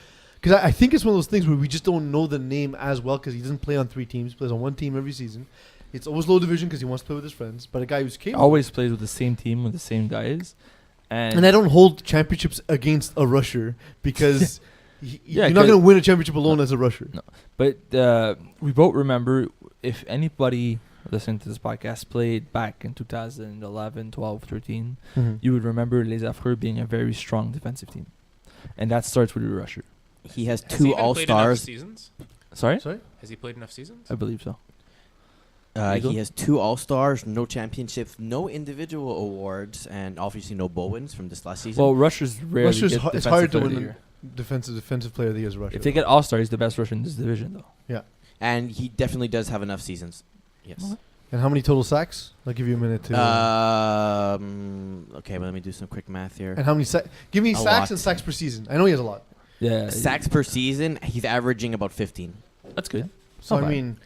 [SPEAKER 1] because I think it's one of those things where we just don't know the name as well because he doesn't play on 3 teams. He plays on 1 team every season. It's always low division because he wants to play with his friends. But a guy who's capable.
[SPEAKER 2] Always plays with the same team, with the same guys.
[SPEAKER 1] And I don't hold championships against a rusher because you're not going to win a championship alone as a rusher.
[SPEAKER 2] No. But we both remember if anybody listening to this podcast played back in 2011, 12, 13,
[SPEAKER 1] Mhm.
[SPEAKER 2] you would remember Les Affreux being a very strong defensive team. And that starts with your rusher.
[SPEAKER 3] He has
[SPEAKER 4] Has he
[SPEAKER 3] two
[SPEAKER 4] even
[SPEAKER 3] All
[SPEAKER 4] played enough
[SPEAKER 3] Stars.
[SPEAKER 4] seasons?
[SPEAKER 2] Sorry?
[SPEAKER 1] Sorry?
[SPEAKER 4] Has he played enough seasons?
[SPEAKER 2] I believe so.
[SPEAKER 3] He has 2 All Stars, no championships, no individual awards, and obviously no Bowens from this last season.
[SPEAKER 2] Well, rushers rarely
[SPEAKER 1] Rushers
[SPEAKER 2] get
[SPEAKER 1] it's
[SPEAKER 2] defensive
[SPEAKER 1] hard to
[SPEAKER 2] player of
[SPEAKER 1] win
[SPEAKER 2] the
[SPEAKER 1] the
[SPEAKER 2] year.
[SPEAKER 1] defensive player of the year is Russia.
[SPEAKER 2] If they get All-Star, he's the best rusher in this division, though.
[SPEAKER 3] And he definitely does have enough seasons. Yes.
[SPEAKER 2] Okay.
[SPEAKER 1] And how many total sacks? I'll give you a minute to.
[SPEAKER 3] Okay, well, let me do some quick math here.
[SPEAKER 1] and how many sacks? Give me
[SPEAKER 3] A
[SPEAKER 1] sacks
[SPEAKER 3] lot.
[SPEAKER 1] and sacks per season. I know he has a lot.
[SPEAKER 2] Yeah.
[SPEAKER 3] Sacks per season, he's averaging about 15.
[SPEAKER 2] That's good.
[SPEAKER 1] So
[SPEAKER 2] Not
[SPEAKER 1] I
[SPEAKER 2] bad.
[SPEAKER 1] mean,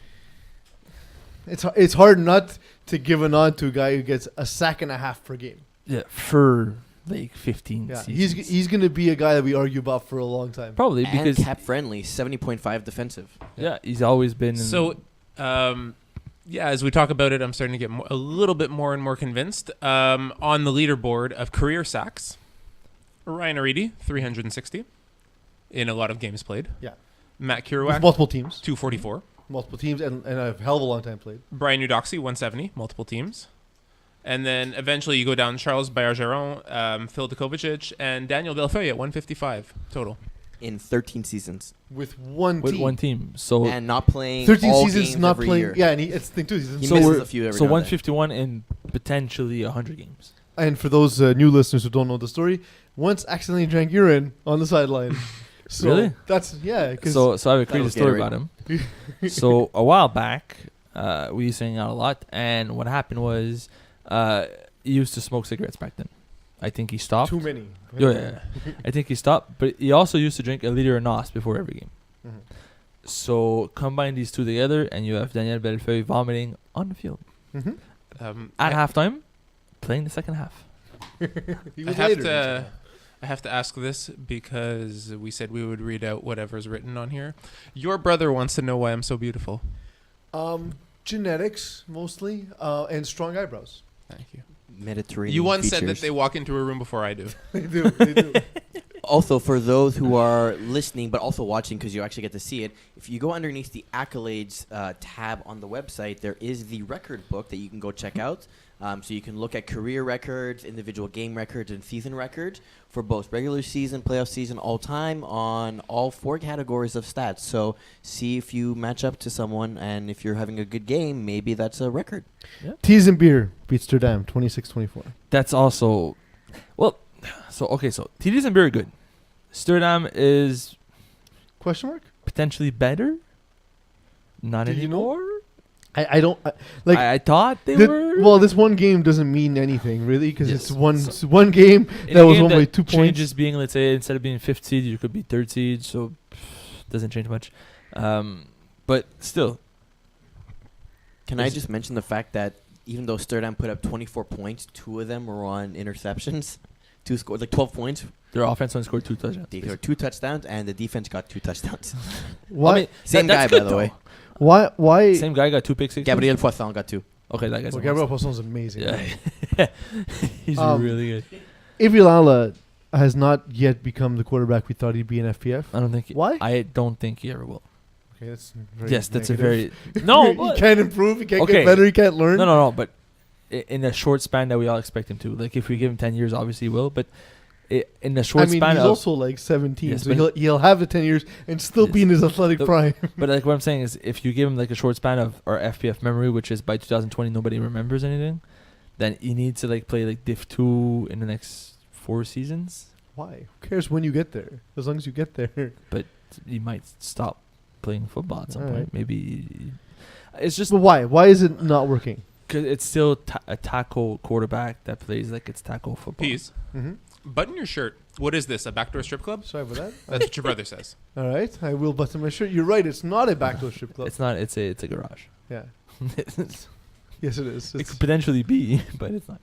[SPEAKER 1] it's hard not to give a nod to a guy who gets a sack and a half per game.
[SPEAKER 2] Yeah, for like 15
[SPEAKER 1] Yeah,
[SPEAKER 2] seasons.
[SPEAKER 1] he's going to be a guy that we argue about for a long time.
[SPEAKER 2] Probably
[SPEAKER 3] And
[SPEAKER 2] because
[SPEAKER 3] cap friendly, 70.5 defensive.
[SPEAKER 2] yeah, he's always been.
[SPEAKER 4] So, yeah, as we talk about it, I'm starting to get a little bit more and more convinced. On the leaderboard of career sacks, Ryan Aridi, 360 in a lot of games played.
[SPEAKER 1] Yeah.
[SPEAKER 4] Matt
[SPEAKER 1] With
[SPEAKER 4] Kerouac,
[SPEAKER 1] multiple teams.
[SPEAKER 4] 244.
[SPEAKER 1] Multiple teams and a hell of a long time played.
[SPEAKER 4] Brian Udoxy, 170, multiple teams. And then eventually you go down Charles Bayard-Geron, Phil Dikovic, and Daniel Delfeuille at 155 total.
[SPEAKER 3] In 13 seasons.
[SPEAKER 1] With one
[SPEAKER 2] with
[SPEAKER 1] team.
[SPEAKER 2] one team. So
[SPEAKER 3] And not playing
[SPEAKER 1] 13
[SPEAKER 3] all
[SPEAKER 1] seasons
[SPEAKER 3] games
[SPEAKER 1] not
[SPEAKER 3] every
[SPEAKER 1] playing.
[SPEAKER 3] year.
[SPEAKER 1] Yeah, and it's the thing too.
[SPEAKER 3] He
[SPEAKER 2] So
[SPEAKER 3] misses
[SPEAKER 2] we're-
[SPEAKER 3] a few every
[SPEAKER 2] so
[SPEAKER 3] now and then.
[SPEAKER 2] 151 in potentially 100 games.
[SPEAKER 1] And for those new listeners who don't know the story, once accidentally drank urine on the sideline. So
[SPEAKER 2] Really?
[SPEAKER 1] That's yeah.
[SPEAKER 2] So I have a crazy
[SPEAKER 3] was
[SPEAKER 2] story
[SPEAKER 3] Gatorade.
[SPEAKER 2] about him. So a while back, we used to hang out a lot, and what happened was, he used to smoke cigarettes back then. I think he stopped.
[SPEAKER 1] too many.
[SPEAKER 2] Yeah. I think he stopped, but he also used to drink a liter of NOS before every game.
[SPEAKER 1] Mhm.
[SPEAKER 2] So combine these two together, and you have Daniel Bellefeuille vomiting on the field
[SPEAKER 1] Mhm.
[SPEAKER 2] at halftime, playing the second half.
[SPEAKER 1] He
[SPEAKER 4] I
[SPEAKER 1] was
[SPEAKER 4] have
[SPEAKER 1] later.
[SPEAKER 4] to. I have to ask this because we said we would read out whatever's written on here. Your brother wants to know why I'm so beautiful.
[SPEAKER 1] Genetics mostly, and strong eyebrows.
[SPEAKER 4] Thank you.
[SPEAKER 3] Mediterranean
[SPEAKER 4] You once said that
[SPEAKER 3] features.
[SPEAKER 4] they walk into a room before I do.
[SPEAKER 1] They do. They do.
[SPEAKER 3] Also, for those who are listening but also watching, because you actually get to see it, if you go underneath the accolades tab on the website, there is the record book that you can go check out. So you can look at career records, individual game records, and season records for both regular season, playoff season, all time on all 4 categories of stats. So see if you match up to someone, and if you're having a good game, maybe that's a record.
[SPEAKER 1] Tees and beer beats Sterdam 26-24.
[SPEAKER 2] That's also, well, so TDs and beer are good. Sterdam is
[SPEAKER 1] Question mark?
[SPEAKER 2] potentially better. Not
[SPEAKER 1] Did you know?
[SPEAKER 2] anymore.
[SPEAKER 1] I don't like.
[SPEAKER 2] I thought they were.
[SPEAKER 1] Well, this one game doesn't mean anything really because
[SPEAKER 2] Yes.
[SPEAKER 1] it's one
[SPEAKER 2] So-
[SPEAKER 1] one game
[SPEAKER 2] In
[SPEAKER 1] that
[SPEAKER 2] a
[SPEAKER 1] was
[SPEAKER 2] game
[SPEAKER 1] won by
[SPEAKER 2] that
[SPEAKER 1] 2 points.
[SPEAKER 2] changes being, let's say, instead of being 5th seed, you could be 3rd seed, so doesn't change much. But still,
[SPEAKER 3] Can I
[SPEAKER 2] Is-
[SPEAKER 3] just mention the fact that even though Sterdam put up 24 points, 2 of them were on interceptions. 2 scored, like 12 points.
[SPEAKER 2] their offense only scored 2 touchdowns.
[SPEAKER 3] They scored 2 touchdowns, and the defense got 2 touchdowns.
[SPEAKER 1] Why?
[SPEAKER 2] I mean,
[SPEAKER 3] Same
[SPEAKER 2] that's
[SPEAKER 3] guy, by
[SPEAKER 2] good,
[SPEAKER 3] the
[SPEAKER 2] though.
[SPEAKER 3] way.
[SPEAKER 1] Why? Why?
[SPEAKER 2] Same guy got 2 pick sixes.
[SPEAKER 3] Gabriel Poisson got 2.
[SPEAKER 2] Okay, that guy's
[SPEAKER 1] Well,
[SPEAKER 2] a
[SPEAKER 1] Gabriel
[SPEAKER 2] monster.
[SPEAKER 1] Poisson's amazing.
[SPEAKER 2] Yeah, he's really good.
[SPEAKER 1] Avery Lala has not yet become the quarterback we thought he'd be in FPF.
[SPEAKER 2] I don't think.
[SPEAKER 1] Why?
[SPEAKER 2] I don't think he ever will.
[SPEAKER 1] Okay, that's very
[SPEAKER 2] Yes, that's a
[SPEAKER 1] negative.
[SPEAKER 2] very no.
[SPEAKER 1] he
[SPEAKER 2] but-
[SPEAKER 1] can't improve. He can't
[SPEAKER 2] Okay.
[SPEAKER 1] get better. He can't learn.
[SPEAKER 2] No. But in a short span that we all expect him to, like if we give him 10 years, obviously he will. But in the short
[SPEAKER 1] I mean,
[SPEAKER 2] span
[SPEAKER 1] he's
[SPEAKER 2] of,
[SPEAKER 1] also like 17,
[SPEAKER 2] Yes,
[SPEAKER 1] so
[SPEAKER 2] but-
[SPEAKER 1] he'll have the 10 years and still be in his athletic
[SPEAKER 2] The-
[SPEAKER 1] prime.
[SPEAKER 2] but like what I'm saying is, if you give him like a short span of our FPF memory, which is by 2020 nobody remembers anything, then he needs to like play like Div 2 in the next 4 seasons.
[SPEAKER 1] Why? Who cares when you get there? As long as you get there.
[SPEAKER 2] He might stop playing football at some
[SPEAKER 1] All
[SPEAKER 2] point.
[SPEAKER 1] right.
[SPEAKER 2] Maybe it's just
[SPEAKER 1] But why? Why is it not working?
[SPEAKER 2] because it's still a tackle quarterback that plays like it's tackle football.
[SPEAKER 4] Pease,
[SPEAKER 1] Mm-hmm.
[SPEAKER 4] button your shirt. What is this? A backdoor strip club?
[SPEAKER 1] Sorry about that.
[SPEAKER 4] That's what your brother says.
[SPEAKER 1] All right, I will button my shirt. You're right. It's not a backdoor strip club.
[SPEAKER 2] It's not. It's a garage.
[SPEAKER 1] Yeah.
[SPEAKER 2] It
[SPEAKER 1] Yes, it is. It's
[SPEAKER 2] could potentially be, but it's not.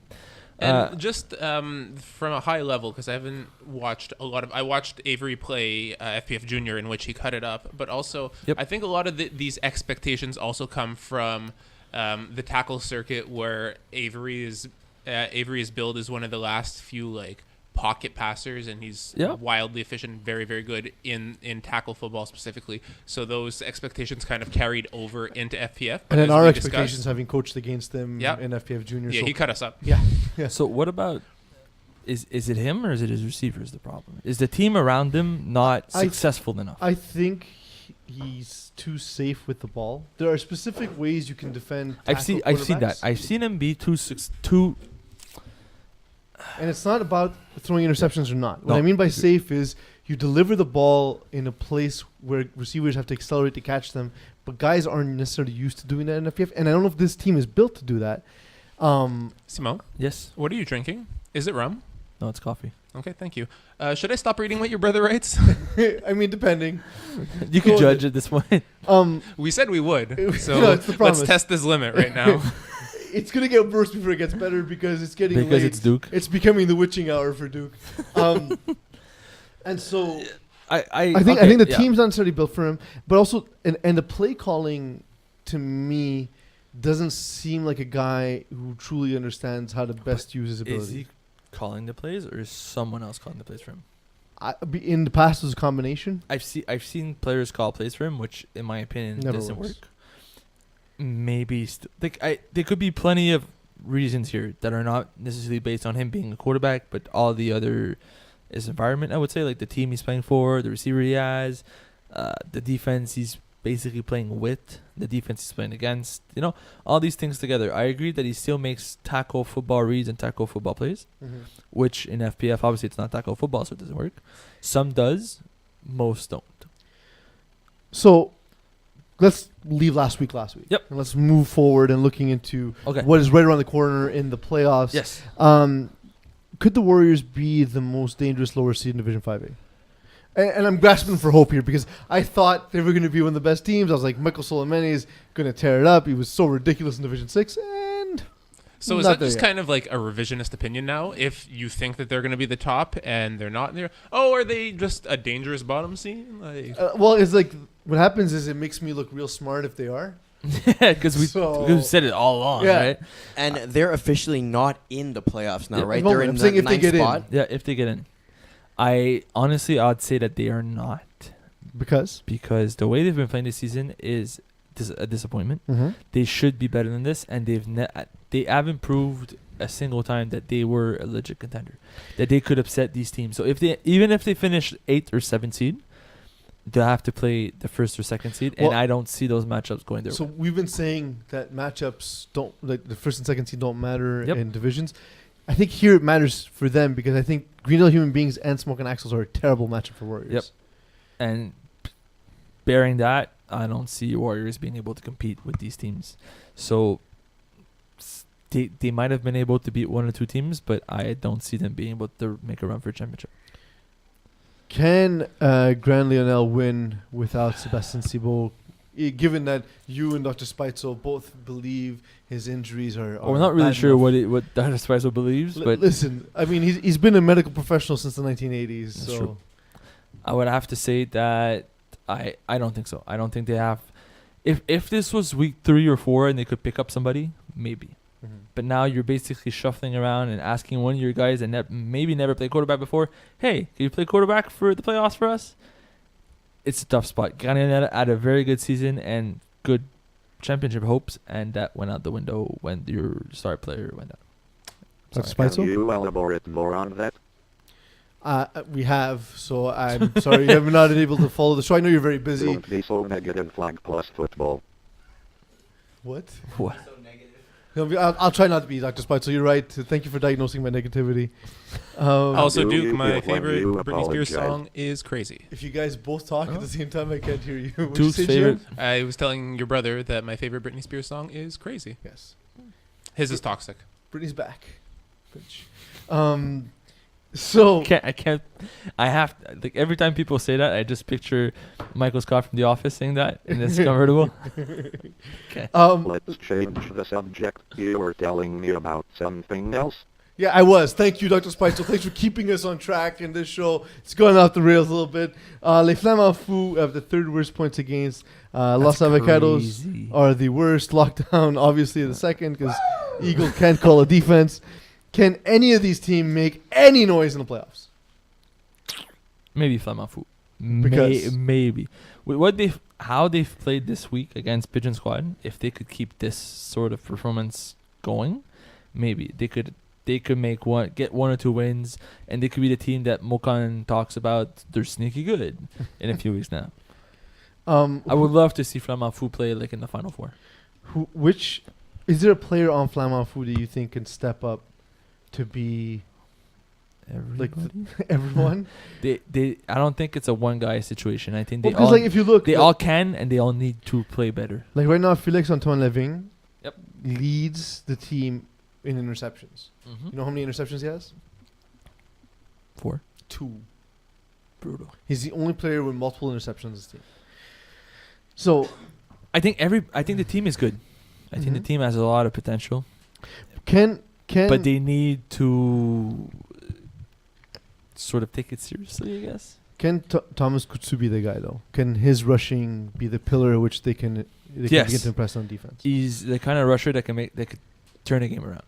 [SPEAKER 4] And just from a high level, because I haven't watched a lot of. I watched Avery play FPF Junior, in which he cut it up. But also,
[SPEAKER 2] Yep.
[SPEAKER 4] I think a lot of these expectations also come from the tackle circuit, where Avery's build is one of the last few like pocket passers, and he's
[SPEAKER 2] Yeah.
[SPEAKER 4] wildly efficient, very, very good in tackle football specifically. So those expectations kind of carried over into FPF. But
[SPEAKER 1] And then
[SPEAKER 4] as
[SPEAKER 1] our
[SPEAKER 4] we
[SPEAKER 1] expectations,
[SPEAKER 4] discussed-
[SPEAKER 1] having coached against them
[SPEAKER 4] Yep.
[SPEAKER 1] in FPF Junior.
[SPEAKER 4] Yeah,
[SPEAKER 1] so
[SPEAKER 4] he cut us up.
[SPEAKER 1] yeah.
[SPEAKER 2] So what about is it him or is it his receivers the problem? Is the team around him not
[SPEAKER 1] I-
[SPEAKER 2] successful enough?
[SPEAKER 1] I think he's too safe with the ball. There are specific ways you can defend.
[SPEAKER 2] I've seen that. I've seen him be too.
[SPEAKER 1] And it's not about throwing interceptions or not. What
[SPEAKER 2] No.
[SPEAKER 1] I mean by safe is you deliver the ball in a place where receivers have to accelerate to catch them, but guys aren't necessarily used to doing that in FPF. And I don't know if this team is built to do that.
[SPEAKER 4] Simone,
[SPEAKER 2] Yes.
[SPEAKER 4] what are you drinking? Is it rum?
[SPEAKER 2] No, it's coffee.
[SPEAKER 4] Okay, thank you. Should I stop reading what your brother writes?
[SPEAKER 1] I mean, depending.
[SPEAKER 2] You
[SPEAKER 1] Go
[SPEAKER 2] can
[SPEAKER 1] with
[SPEAKER 2] judge
[SPEAKER 1] it.
[SPEAKER 2] at this point.
[SPEAKER 4] We said we would. So
[SPEAKER 1] No, it's the
[SPEAKER 4] let's
[SPEAKER 1] promise.
[SPEAKER 4] test this limit right now.
[SPEAKER 1] It's gonna get worse before it gets better because it's getting
[SPEAKER 2] Because
[SPEAKER 1] late.
[SPEAKER 2] it's Duke.
[SPEAKER 1] It's becoming the witching hour for Duke. And so
[SPEAKER 2] I
[SPEAKER 1] I think the team's not necessarily built for him, but also and the play calling to me doesn't seem like a guy who truly understands how to best use his
[SPEAKER 2] Is
[SPEAKER 1] ability.
[SPEAKER 2] he calling the plays or is someone else calling the plays for him?
[SPEAKER 1] In the past, it was a combination.
[SPEAKER 2] I've seen players call plays for him, which in my opinion
[SPEAKER 1] Never
[SPEAKER 2] doesn't
[SPEAKER 1] works.
[SPEAKER 2] work. Maybe there could be plenty of reasons here that are not necessarily based on him being a quarterback, but all the other his environment. I would say like the team he's playing for, the receiver he has, the defense he's basically playing with, the defense he's playing against. You know, all these things together. I agree that he still makes tackle football reads and tackle football plays, which in FPF obviously it's not tackle football, so it doesn't work. Some does, most don't.
[SPEAKER 1] So let's leave last week.
[SPEAKER 2] Yep.
[SPEAKER 1] And let's move forward and looking into
[SPEAKER 2] Okay.
[SPEAKER 1] what is right around the corner in the playoffs.
[SPEAKER 2] Yes.
[SPEAKER 1] Could the Warriors be the most dangerous lower seed in Division 5A? And I'm grasping for hope here because I thought they were going to be one of the best teams. I was like, Michael Solomene is going to tear it up. He was so ridiculous in Division 6. And
[SPEAKER 4] So is
[SPEAKER 1] not
[SPEAKER 4] that
[SPEAKER 1] there
[SPEAKER 4] just
[SPEAKER 1] yet.
[SPEAKER 4] kind of like a revisionist opinion now? If you think that they're going to be the top and they're not there, oh, are they just a dangerous bottom seed? Like,
[SPEAKER 1] Well, it's like what happens is it makes me look real smart if they are.
[SPEAKER 2] Because
[SPEAKER 1] So-
[SPEAKER 2] we said it all along,
[SPEAKER 1] Yeah.
[SPEAKER 2] right?
[SPEAKER 3] And they're officially not in the playoffs now,
[SPEAKER 2] Yeah.
[SPEAKER 3] right?
[SPEAKER 1] No,
[SPEAKER 3] They're
[SPEAKER 1] I'm
[SPEAKER 3] in
[SPEAKER 1] saying
[SPEAKER 3] the
[SPEAKER 1] if they
[SPEAKER 3] ninth
[SPEAKER 1] get in.
[SPEAKER 3] spot.
[SPEAKER 2] Yeah, if they get in. I'd say that they are not,
[SPEAKER 1] Because?
[SPEAKER 2] because the way they've been playing this season is a disappointment. They should be better than this, and they haven't proved a single time that they were a legit contender, that they could upset these teams. So even if they finish 8th or 7th seed, they'll have to play the 1st or 2nd seed, and
[SPEAKER 1] Well-
[SPEAKER 2] I don't see those matchups going their
[SPEAKER 1] So
[SPEAKER 2] way.
[SPEAKER 1] we've been saying that matchups don't, like the first and second seed don't matter
[SPEAKER 2] Yep.
[SPEAKER 1] in divisions. I think here it matters for them because I think Greendale Human Beings and Smoke and Axles are a terrible matchup for Warriors.
[SPEAKER 2] Yep. And bearing that, I don't see Warriors being able to compete with these teams. So they might have been able to beat one or two teams, but I don't see them being able to make a run for a championship.
[SPEAKER 1] Can Grand Lionel win without Sebastian Thibault? Given that you and Dr. Spitzel both believe his injuries are
[SPEAKER 2] We're not really
[SPEAKER 1] bad
[SPEAKER 2] sure
[SPEAKER 1] enough.
[SPEAKER 2] what Dr. Spicer believes, but
[SPEAKER 1] Listen, I mean, he's been a medical professional since the 1980s.
[SPEAKER 2] That's
[SPEAKER 1] so
[SPEAKER 2] true. I would have to say that I don't think so. I don't think they have. If this was week 3 or 4 and they could pick up somebody, maybe. But now you're basically shuffling around and asking one of your guys that maybe never played quarterback before, hey, can you play quarterback for the playoffs for us? It's a tough spot. Ghanaian had a very good season and good championship hopes, and that went out the window when your star player went out.
[SPEAKER 1] Dr.
[SPEAKER 2] Sorry.
[SPEAKER 1] Spitzel?
[SPEAKER 5] Can you elaborate more on that?
[SPEAKER 1] We have, so I'm sorry you have not been able to follow the show. I know you're very busy.
[SPEAKER 5] Don't be so negative, flag plus football.
[SPEAKER 1] What?
[SPEAKER 2] What?
[SPEAKER 1] I'll try not to be, Dr. Spitzel. You're right. Thank you for diagnosing my negativity.
[SPEAKER 4] also,
[SPEAKER 5] Do
[SPEAKER 4] Duke,
[SPEAKER 5] you
[SPEAKER 4] my
[SPEAKER 5] feel when
[SPEAKER 4] favorite
[SPEAKER 5] you
[SPEAKER 4] Britney Spears
[SPEAKER 5] apologize?
[SPEAKER 4] song is "Crazy."
[SPEAKER 1] If you guys both talk at the same time, I can't hear you. What'd
[SPEAKER 2] Duke's
[SPEAKER 1] you say, Gian?
[SPEAKER 2] favorite.
[SPEAKER 4] I was telling your brother that my favorite Britney Spears song is "Crazy."
[SPEAKER 1] Yes.
[SPEAKER 4] His is "Toxic."
[SPEAKER 1] Britney's back. Bitch. So
[SPEAKER 2] I have like every time people say that, I just picture Michael Scott from The Office saying that in this convertible.
[SPEAKER 5] Let's change the subject. You were telling me about something else.
[SPEAKER 1] yeah, I was. Thank you, Dr. Spitzel. Thanks for keeping us on track in this show. It's going off the rails a little bit. Les Flamands Fous have the 3rd worst points against. Los Avocados
[SPEAKER 2] Crazy.
[SPEAKER 1] are the worst. Lockdown, obviously, the 2nd because Eagle can't call a defense. Can any of these teams make any noise in the playoffs?
[SPEAKER 2] Maybe Flamafu.
[SPEAKER 1] Because-
[SPEAKER 2] Maybe. How they've played this week against Pigeon Squad, if they could keep this sort of performance going, maybe they could get 1 or 2 wins, and they could be the team that Mokan talks about. They're sneaky good in a few weeks now. I would love to see Flamafu play like in the Final Four.
[SPEAKER 1] Which is there a player on Flamafu that you think can step up to be
[SPEAKER 2] Everybody?
[SPEAKER 1] everyone?
[SPEAKER 2] I don't think it's a one guy situation. I think they
[SPEAKER 1] Because
[SPEAKER 2] all
[SPEAKER 1] like if you look,
[SPEAKER 2] they all can, and they all need to play better.
[SPEAKER 1] like right now, Felix Antoine Leving
[SPEAKER 2] Yep.
[SPEAKER 1] leads the team in interceptions.
[SPEAKER 2] Mm-hmm.
[SPEAKER 1] You know how many interceptions he has?
[SPEAKER 2] 4.
[SPEAKER 1] 2.
[SPEAKER 2] Brutal.
[SPEAKER 1] He's the only player with multiple interceptions on this team. So
[SPEAKER 2] I think the team is good. I think the
[SPEAKER 1] Mhm.
[SPEAKER 2] team has a lot of potential,
[SPEAKER 1] can
[SPEAKER 2] but they need to sort of take it seriously, I guess.
[SPEAKER 1] Can Thomas Kutsu be the guy though? Can his rushing be the pillar which they can
[SPEAKER 2] Yes.
[SPEAKER 1] begin to impress on defense?
[SPEAKER 2] He's the kind of rusher that could turn a game around.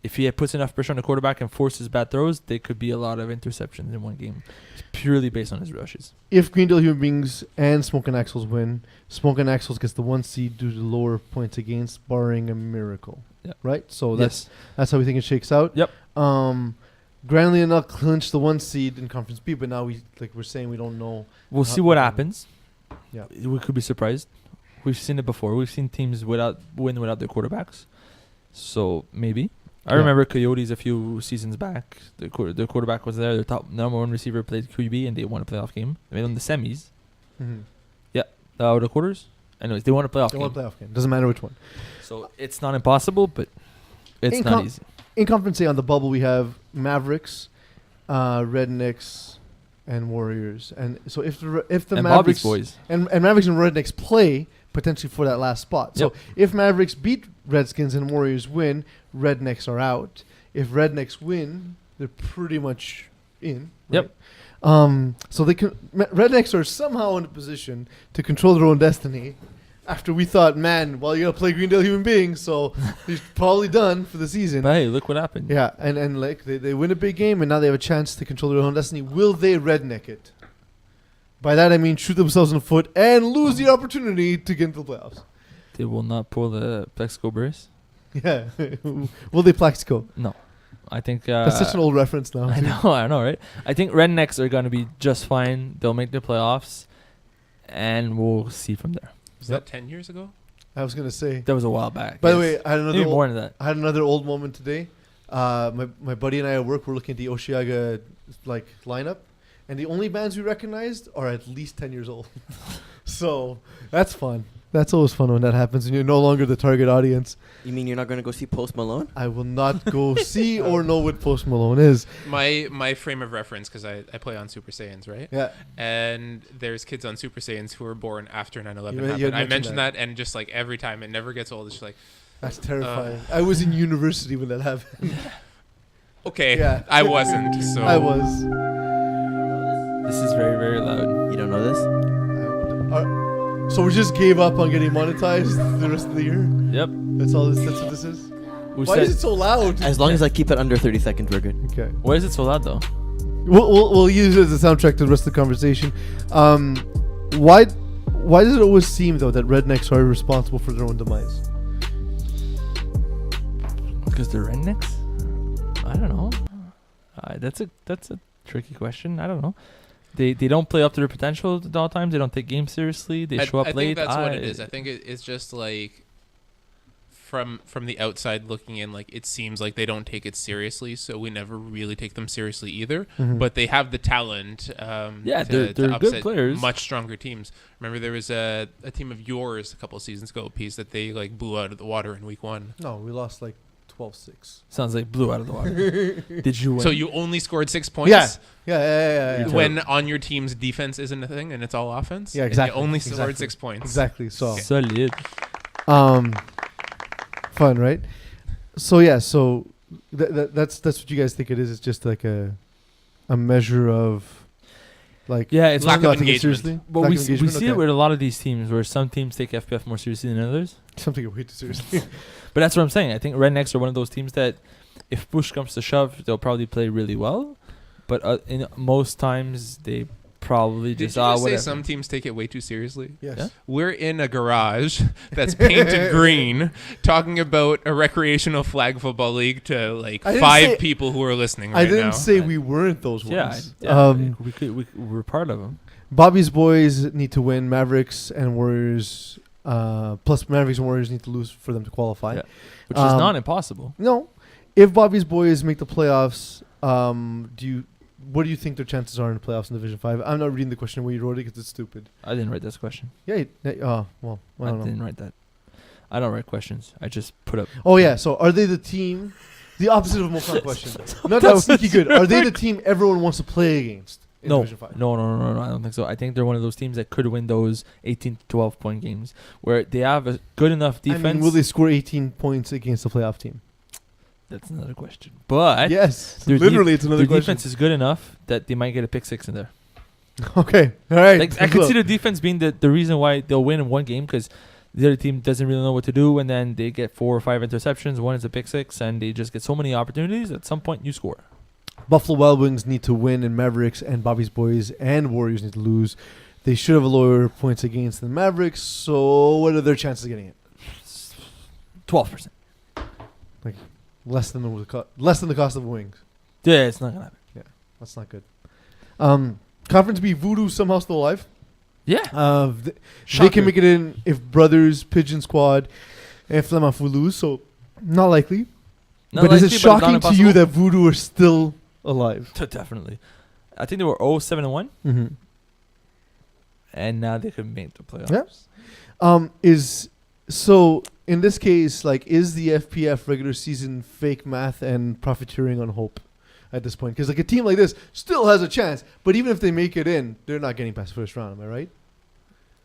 [SPEAKER 2] If he puts enough pressure on the quarterback and forces bad throws, there could be a lot of interceptions in one game. It's purely based on his rushes.
[SPEAKER 1] If Greendale Human Beings and Smoke and Axles win, Smoke and Axles gets the 1 seed due to lower points against, barring a miracle.
[SPEAKER 2] Yeah.
[SPEAKER 1] Right? So that's how we think it shakes out.
[SPEAKER 2] Yep.
[SPEAKER 1] Grand Leonel clinched the 1 seed in Conference B, but now we're saying we don't know.
[SPEAKER 2] We'll see what happens.
[SPEAKER 1] Yeah.
[SPEAKER 2] We could be surprised. We've seen it before. We've seen teams win without their quarterbacks. So maybe. I
[SPEAKER 1] Yeah.
[SPEAKER 2] remember Coyotes a few seasons back. Their quarterback was there. Their top number 1 receiver played QB, and they won a playoff game. They made them the semis.
[SPEAKER 1] Mm-hmm.
[SPEAKER 2] The quarters. Anyways, they won a playoff
[SPEAKER 1] They
[SPEAKER 2] game.
[SPEAKER 1] want a playoff game. Doesn't matter which one.
[SPEAKER 2] So it's not impossible, but it's
[SPEAKER 1] In
[SPEAKER 2] not
[SPEAKER 1] com-
[SPEAKER 2] easy.
[SPEAKER 1] In Conference A on the bubble, we have Mavericks, Rednecks, and Warriors. And so if the
[SPEAKER 2] And
[SPEAKER 1] Mavericks
[SPEAKER 2] Bobby's boys.
[SPEAKER 1] and Mavericks and Rednecks play potentially for that last spot. So
[SPEAKER 2] Yep.
[SPEAKER 1] if Mavericks beat Redskins and Warriors win, Rednecks are out. If Rednecks win, they're pretty much in. Right?
[SPEAKER 2] Yep.
[SPEAKER 1] So they can. Rednecks are somehow in a position to control their own destiny. After we thought, man, well, you gotta play Greendale Human Beings, so he's probably done for the season.
[SPEAKER 2] But hey, look what happened.
[SPEAKER 1] Yeah, and like they win a big game, and now they have a chance to control their own destiny. Will they redneck it? By that I mean shoot themselves in the foot and lose the opportunity to get into the playoffs.
[SPEAKER 2] They will not pull the Plexico brace.
[SPEAKER 1] Yeah. Will they Plaxico?
[SPEAKER 2] No. I think...
[SPEAKER 1] That's such an old reference now.
[SPEAKER 2] I know, right? I think Rednecks are going to be just fine. They'll make the playoffs, and we'll see from there.
[SPEAKER 4] Was that 10 years ago?
[SPEAKER 1] I was gonna say.
[SPEAKER 2] That was a while back.
[SPEAKER 1] By the way, I had
[SPEAKER 2] maybe
[SPEAKER 1] another
[SPEAKER 2] more than that.
[SPEAKER 1] I had another old moment today. My buddy and I at work were looking at the Oshiaga lineup, and the only bands we recognized are at least 10 years old. So that's fun. That's always fun when that happens, and you're no longer the target audience.
[SPEAKER 3] You mean you're not going to go see Post Malone?
[SPEAKER 1] I will not go see or know what Post Malone is.
[SPEAKER 4] My frame of reference, because I play on Super Saiyans, right?
[SPEAKER 1] Yeah.
[SPEAKER 4] And there's kids on Super Saiyans who were born after 9/11
[SPEAKER 1] You
[SPEAKER 4] happened.
[SPEAKER 1] had
[SPEAKER 4] I
[SPEAKER 1] mentioned
[SPEAKER 4] mentioned that, and just like every time, it never gets old. It's just like,
[SPEAKER 1] That's terrifying. I was in university when that happened.
[SPEAKER 4] okay,
[SPEAKER 1] Yeah.
[SPEAKER 4] I wasn't. So
[SPEAKER 1] I was.
[SPEAKER 2] This is very, very loud.
[SPEAKER 3] You don't know this?
[SPEAKER 1] So we just gave up on getting monetized the rest of the year?
[SPEAKER 2] Yep.
[SPEAKER 1] That's all this. That's what this is?
[SPEAKER 2] Who
[SPEAKER 1] Why is it so loud?
[SPEAKER 3] As long as I keep it under 30 seconds, we're good.
[SPEAKER 1] Okay.
[SPEAKER 2] Why is it so loud, though?
[SPEAKER 1] We'll use it as a soundtrack to the rest of the conversation. Why does it always seem though that rednecks are responsible for their own demise?
[SPEAKER 2] Because they're rednecks? I don't know. That's a tricky question. I don't know. They don't play up to their potential at all times. They don't take games seriously. They show up
[SPEAKER 4] I
[SPEAKER 2] late.
[SPEAKER 4] think that's what it is. I think it's just like from the outside looking in, like it seems like they don't take it seriously, so we never really take them seriously either.
[SPEAKER 1] Mhm.
[SPEAKER 4] But they have the talent.
[SPEAKER 2] Yeah,
[SPEAKER 4] to
[SPEAKER 2] they're good
[SPEAKER 4] upset
[SPEAKER 2] players.
[SPEAKER 4] much stronger teams. Remember, there was a team of yours a couple of seasons ago, Peeze, that they like blew out of the water in week 1.
[SPEAKER 1] No, we lost like 12-6.
[SPEAKER 2] Sounds like blew out of the water. Did you win?
[SPEAKER 4] So you only scored 6 points.
[SPEAKER 1] Yeah.
[SPEAKER 4] When on your team's defense isn't a thing and it's all offense.
[SPEAKER 1] Yeah,
[SPEAKER 4] and
[SPEAKER 1] exactly.
[SPEAKER 4] you only scored
[SPEAKER 1] Exactly.
[SPEAKER 4] 6 points.
[SPEAKER 1] Exactly. So
[SPEAKER 2] Solid.
[SPEAKER 1] fun, right? So yeah, so that's what you guys think it is. It's just like a measure of Like,
[SPEAKER 2] Yeah, it's
[SPEAKER 4] Lack
[SPEAKER 2] one
[SPEAKER 4] of
[SPEAKER 1] not taking it
[SPEAKER 4] engagement.
[SPEAKER 1] seriously.
[SPEAKER 2] But
[SPEAKER 1] Lack
[SPEAKER 2] we,
[SPEAKER 1] of
[SPEAKER 2] we
[SPEAKER 1] engagement?
[SPEAKER 2] see it
[SPEAKER 1] Okay.
[SPEAKER 2] with a lot of these teams where some teams take FPF more seriously than others.
[SPEAKER 1] Some take it way too seriously.
[SPEAKER 2] But that's what I'm saying. I think Rednecks are one of those teams that, if push comes to shove, they'll probably play really well. But in most times, they probably
[SPEAKER 4] Did
[SPEAKER 2] just
[SPEAKER 4] you just say
[SPEAKER 2] whatever.
[SPEAKER 4] some teams take it way too seriously?
[SPEAKER 1] Yes.
[SPEAKER 2] Yeah.
[SPEAKER 4] We're in a garage that's painted green, talking about a recreational flag football league to like
[SPEAKER 1] I didn't
[SPEAKER 4] 5
[SPEAKER 1] say-
[SPEAKER 4] people who are listening right
[SPEAKER 1] I didn't
[SPEAKER 4] now.
[SPEAKER 1] say we weren't those
[SPEAKER 2] Yeah,
[SPEAKER 1] ones.
[SPEAKER 2] we're part of them.
[SPEAKER 1] Bobby's boys need to win. Mavericks and Warriors, plus Mavericks and Warriors need to lose for them to qualify.
[SPEAKER 2] Yeah. Which is not impossible.
[SPEAKER 1] No, if Bobby's boys make the playoffs, what do you think their chances are in the playoffs in Division 5? I'm not reading the question where you wrote it because it's stupid.
[SPEAKER 2] I didn't write this question.
[SPEAKER 1] Yeah. Well, I don't know.
[SPEAKER 2] didn't write that. I don't write questions. I just put up.
[SPEAKER 1] Oh yeah. So are they the team? The opposite of a Mokan question. Not that was sneaky good. Are they the team everyone wants to play against in
[SPEAKER 2] No,
[SPEAKER 1] Division 5?
[SPEAKER 2] no. I don't think so. I think they're one of those teams that could win those 18 to 12 point games where they have a good enough defense.
[SPEAKER 1] I mean, will they score 18 points against the playoff team?
[SPEAKER 2] That's another question. But
[SPEAKER 1] Yes.
[SPEAKER 2] their
[SPEAKER 1] Literally, it's another
[SPEAKER 2] their
[SPEAKER 1] question.
[SPEAKER 2] defense is good enough that they might get a pick 6 in there.
[SPEAKER 1] Okay. All right.
[SPEAKER 2] Like, I could see the defense being the reason why they'll win in one game because the other team doesn't really know what to do, and then they get 4 or 5 interceptions. One is a pick 6, and they just get so many opportunities. At some point, you score.
[SPEAKER 1] Buffalo Wild Wings need to win, and Mavericks and Bobby's boys and Warriors need to lose. They should have a lower points against the Mavericks. So what are their chances of getting it?
[SPEAKER 2] 12%.
[SPEAKER 1] Less than the cost of wings.
[SPEAKER 2] Yeah, it's not gonna happen.
[SPEAKER 1] That's not good. Conference B, Voodoo somehow still alive.
[SPEAKER 2] Yeah.
[SPEAKER 1] They
[SPEAKER 2] Shocker.
[SPEAKER 1] can make it in if Brothers, Pigeon Squad, and Flamafu lose. So not likely.
[SPEAKER 2] Not
[SPEAKER 1] but is it
[SPEAKER 2] likely, but not
[SPEAKER 1] shocking to you
[SPEAKER 2] impossible?
[SPEAKER 1] that Voodoo are still alive?
[SPEAKER 2] Definitely. I think they were 0-7-1,
[SPEAKER 1] Mm-hmm.
[SPEAKER 2] and now they could make the playoffs.
[SPEAKER 1] Yeah. So in this case, like, is the FPF regular season fake math and profiteering on hope at this point? Because like a team like this still has a chance, but even if they make it in, they're not getting past the first round. Am I right?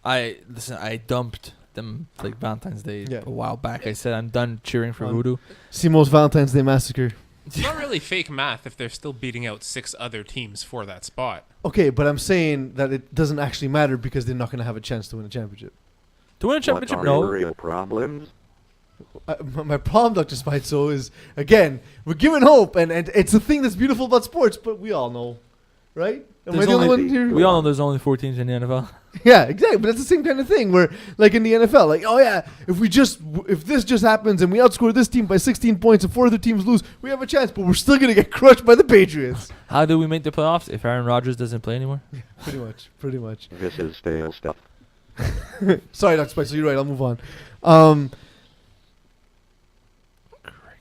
[SPEAKER 2] I dumped them like Valentine's Day
[SPEAKER 1] Yeah.
[SPEAKER 2] a while back. I said I'm done cheering for
[SPEAKER 1] On-
[SPEAKER 2] Voodoo.
[SPEAKER 1] Simo's Valentine's Day massacre.
[SPEAKER 4] It's not really fake math if they're still beating out 6 other teams for that spot.
[SPEAKER 1] Okay, but I'm saying that it doesn't actually matter because they're not going to have a chance to win a championship.
[SPEAKER 2] To win a
[SPEAKER 5] What
[SPEAKER 2] championship,
[SPEAKER 5] are
[SPEAKER 2] no.
[SPEAKER 5] your real problems?
[SPEAKER 1] My problem, Dr. Spitzo, is, again, we're giving hope, and it's a thing that's beautiful about sports, but we all know, right? Am I
[SPEAKER 2] There's
[SPEAKER 1] the only
[SPEAKER 2] only-
[SPEAKER 1] one here?
[SPEAKER 2] We all know there's only 4 teams in the NFL.
[SPEAKER 1] Yeah, exactly. But that's the same kind of thing where, like in the NFL, like, oh yeah, if this just happens and we outscore this team by 16 points and 4 other teams lose, we have a chance, but we're still gonna get crushed by the Patriots.
[SPEAKER 2] How do we make the playoffs if Aaron Rodgers doesn't play anymore?
[SPEAKER 1] Pretty much.
[SPEAKER 5] This is stale stuff.
[SPEAKER 1] Sorry, Dr. Spicer, you're right. I'll move on.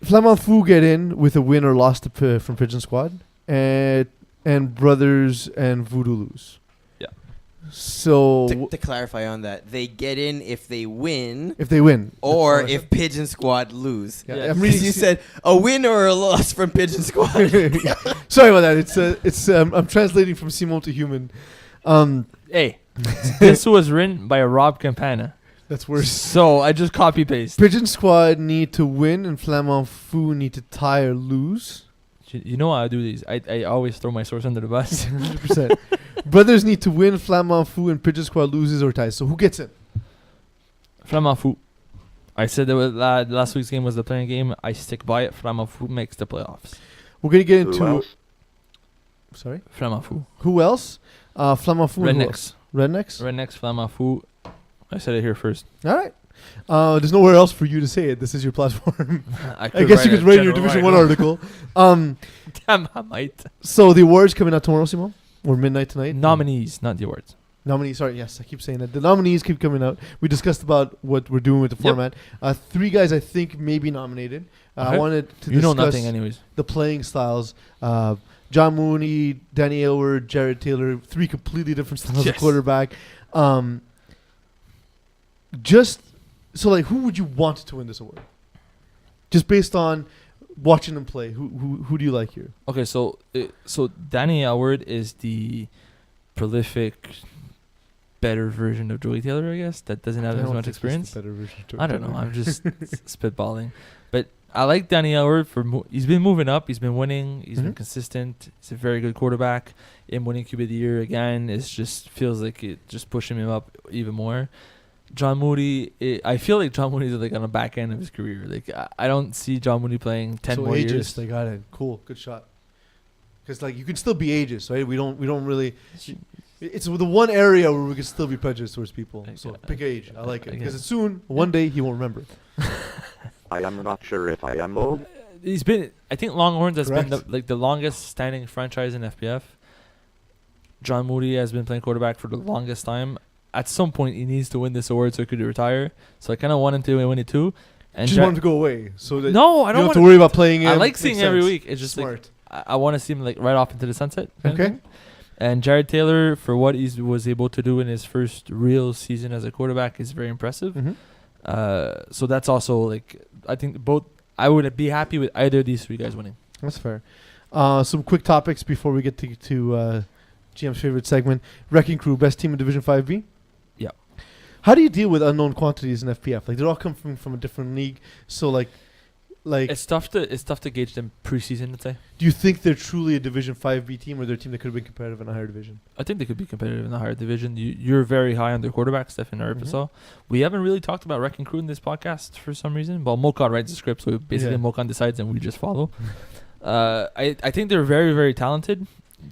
[SPEAKER 1] Flamanfu get in with a win or loss from Pigeon Squad, and Brothers and Voodoo lose.
[SPEAKER 2] Yeah.
[SPEAKER 1] So
[SPEAKER 3] To clarify on that, they get in if they win,
[SPEAKER 1] if they win,
[SPEAKER 3] or
[SPEAKER 1] That's
[SPEAKER 3] if Pigeon Squad lose.
[SPEAKER 1] yeah,
[SPEAKER 2] Yeah,
[SPEAKER 1] I'm
[SPEAKER 3] Because
[SPEAKER 1] reading.
[SPEAKER 3] you said a win or a loss from Pigeon Squad.
[SPEAKER 1] Sorry about that. It's I'm translating from Simon to human.
[SPEAKER 2] Hey, this was written by Rob Campana.
[SPEAKER 1] That's worse.
[SPEAKER 2] So I just copy paste.
[SPEAKER 1] Pigeon Squad need to win, and Flamanfu need to tie or lose.
[SPEAKER 2] You know how I do these. I always throw my source under the bus.
[SPEAKER 1] 100%. Brothers need to win, Flamanfu and Pigeon Squad loses or ties. So who gets it?
[SPEAKER 2] Flamafu. I said that last week's game was the playing game. I stick by it. Flamafu makes the playoffs.
[SPEAKER 1] We're gonna get
[SPEAKER 5] Who
[SPEAKER 1] into.
[SPEAKER 5] else?
[SPEAKER 1] Sorry.
[SPEAKER 2] Flamafu.
[SPEAKER 1] Who else? Flamanfu. and who else?
[SPEAKER 2] Rednecks.
[SPEAKER 1] Rednecks.
[SPEAKER 2] Rednecks, Flamafu. I said it here first.
[SPEAKER 1] All right. There's nowhere else for you to say it. This is your platform. I
[SPEAKER 2] could
[SPEAKER 1] guess you
[SPEAKER 2] write
[SPEAKER 1] could
[SPEAKER 2] a
[SPEAKER 1] write your
[SPEAKER 2] general
[SPEAKER 1] Division 1
[SPEAKER 2] article.
[SPEAKER 1] article.
[SPEAKER 2] Damn, I might.
[SPEAKER 1] So the awards coming out tomorrow, Simon? Or midnight tonight?
[SPEAKER 2] Nominees, not the awards.
[SPEAKER 1] Nominees, sorry, yes, I keep saying that. The nominees keep coming out. We discussed about what we're doing with the
[SPEAKER 2] Yep.
[SPEAKER 1] format. 3 guys I think may be nominated. I
[SPEAKER 2] Okay.
[SPEAKER 1] wanted to
[SPEAKER 2] You know
[SPEAKER 1] discuss
[SPEAKER 2] nothing anyways.
[SPEAKER 1] the playing styles. John Mooney, Danny Aylward, Jared Taylor, 3 completely different styles
[SPEAKER 2] Yes.
[SPEAKER 1] of quarterback. Just so, like, who would you want to win this award? Just based on watching them play, who do you like here?
[SPEAKER 2] Okay, so Danny Aylward is the prolific, better version of Joey Taylor, I guess, that doesn't have
[SPEAKER 1] I
[SPEAKER 2] as
[SPEAKER 1] don't
[SPEAKER 2] much
[SPEAKER 1] think he's the
[SPEAKER 2] experience.
[SPEAKER 1] better version of
[SPEAKER 2] I don't
[SPEAKER 1] Taylor.
[SPEAKER 2] know. I'm just spitballing. But I like Danny Elward he's been moving up. He's been winning. He's been
[SPEAKER 1] Mhm.
[SPEAKER 2] consistent. He's a very good quarterback. In winning QB of the year again, it just feels like it just pushing him up even more. John Moody, I feel like John Moody's like on the back end of his career. Like I don't see John Moody playing 10
[SPEAKER 1] so
[SPEAKER 2] more
[SPEAKER 1] ageist,
[SPEAKER 2] years.
[SPEAKER 1] they got it. Cool, good shot. Because like you can still be ageist, right? We don't really. It's the one area where we can still be prejudiced towards people. So pick age. I like it because soon, one day, he won't remember.
[SPEAKER 5] I am not sure if I am old.
[SPEAKER 2] He's been. I think Longhorns has been
[SPEAKER 1] Correct.
[SPEAKER 2] the longest standing franchise in FPF. John Moody has been playing quarterback for the longest time. At some point, he needs to win this award so he could retire. So I kind of want him to win it too. And
[SPEAKER 1] Just want him to go away, so that
[SPEAKER 2] no, I
[SPEAKER 1] you
[SPEAKER 2] don't
[SPEAKER 1] have
[SPEAKER 2] want
[SPEAKER 1] to worry about playing him.
[SPEAKER 2] I like
[SPEAKER 1] Makes
[SPEAKER 2] seeing him every
[SPEAKER 1] sense.
[SPEAKER 2] week. It's just
[SPEAKER 1] Smart.
[SPEAKER 2] like I want to see him like right off into the sunset. kind of
[SPEAKER 1] Okay.
[SPEAKER 2] thing. And Jared Taylor, for what he was able to do in his first real season as a quarterback, is very impressive.
[SPEAKER 1] Mhm.
[SPEAKER 2] So that's also like I think both. I would be happy with either of these three guys winning.
[SPEAKER 1] That's fair. Some quick topics before we get to GM's favorite segment: Wrecking Crew, best team in Division 5B.
[SPEAKER 2] Yeah.
[SPEAKER 1] How do you deal with unknown quantities in FPF? Like they all come from a different league. So like
[SPEAKER 2] It's tough to gauge them preseason. Let's say.
[SPEAKER 1] do you think they're truly a Division 5B team, or they're a team that could have been competitive in a higher division?
[SPEAKER 2] I think they could be competitive in the higher division. You're very high on their quarterback, Stefan Arpasal. We haven't really talked about Wrecking Crew in this podcast for some reason. Well, Mokan writes the script, so basically Mokan decides and we just follow. I think they're very, very talented.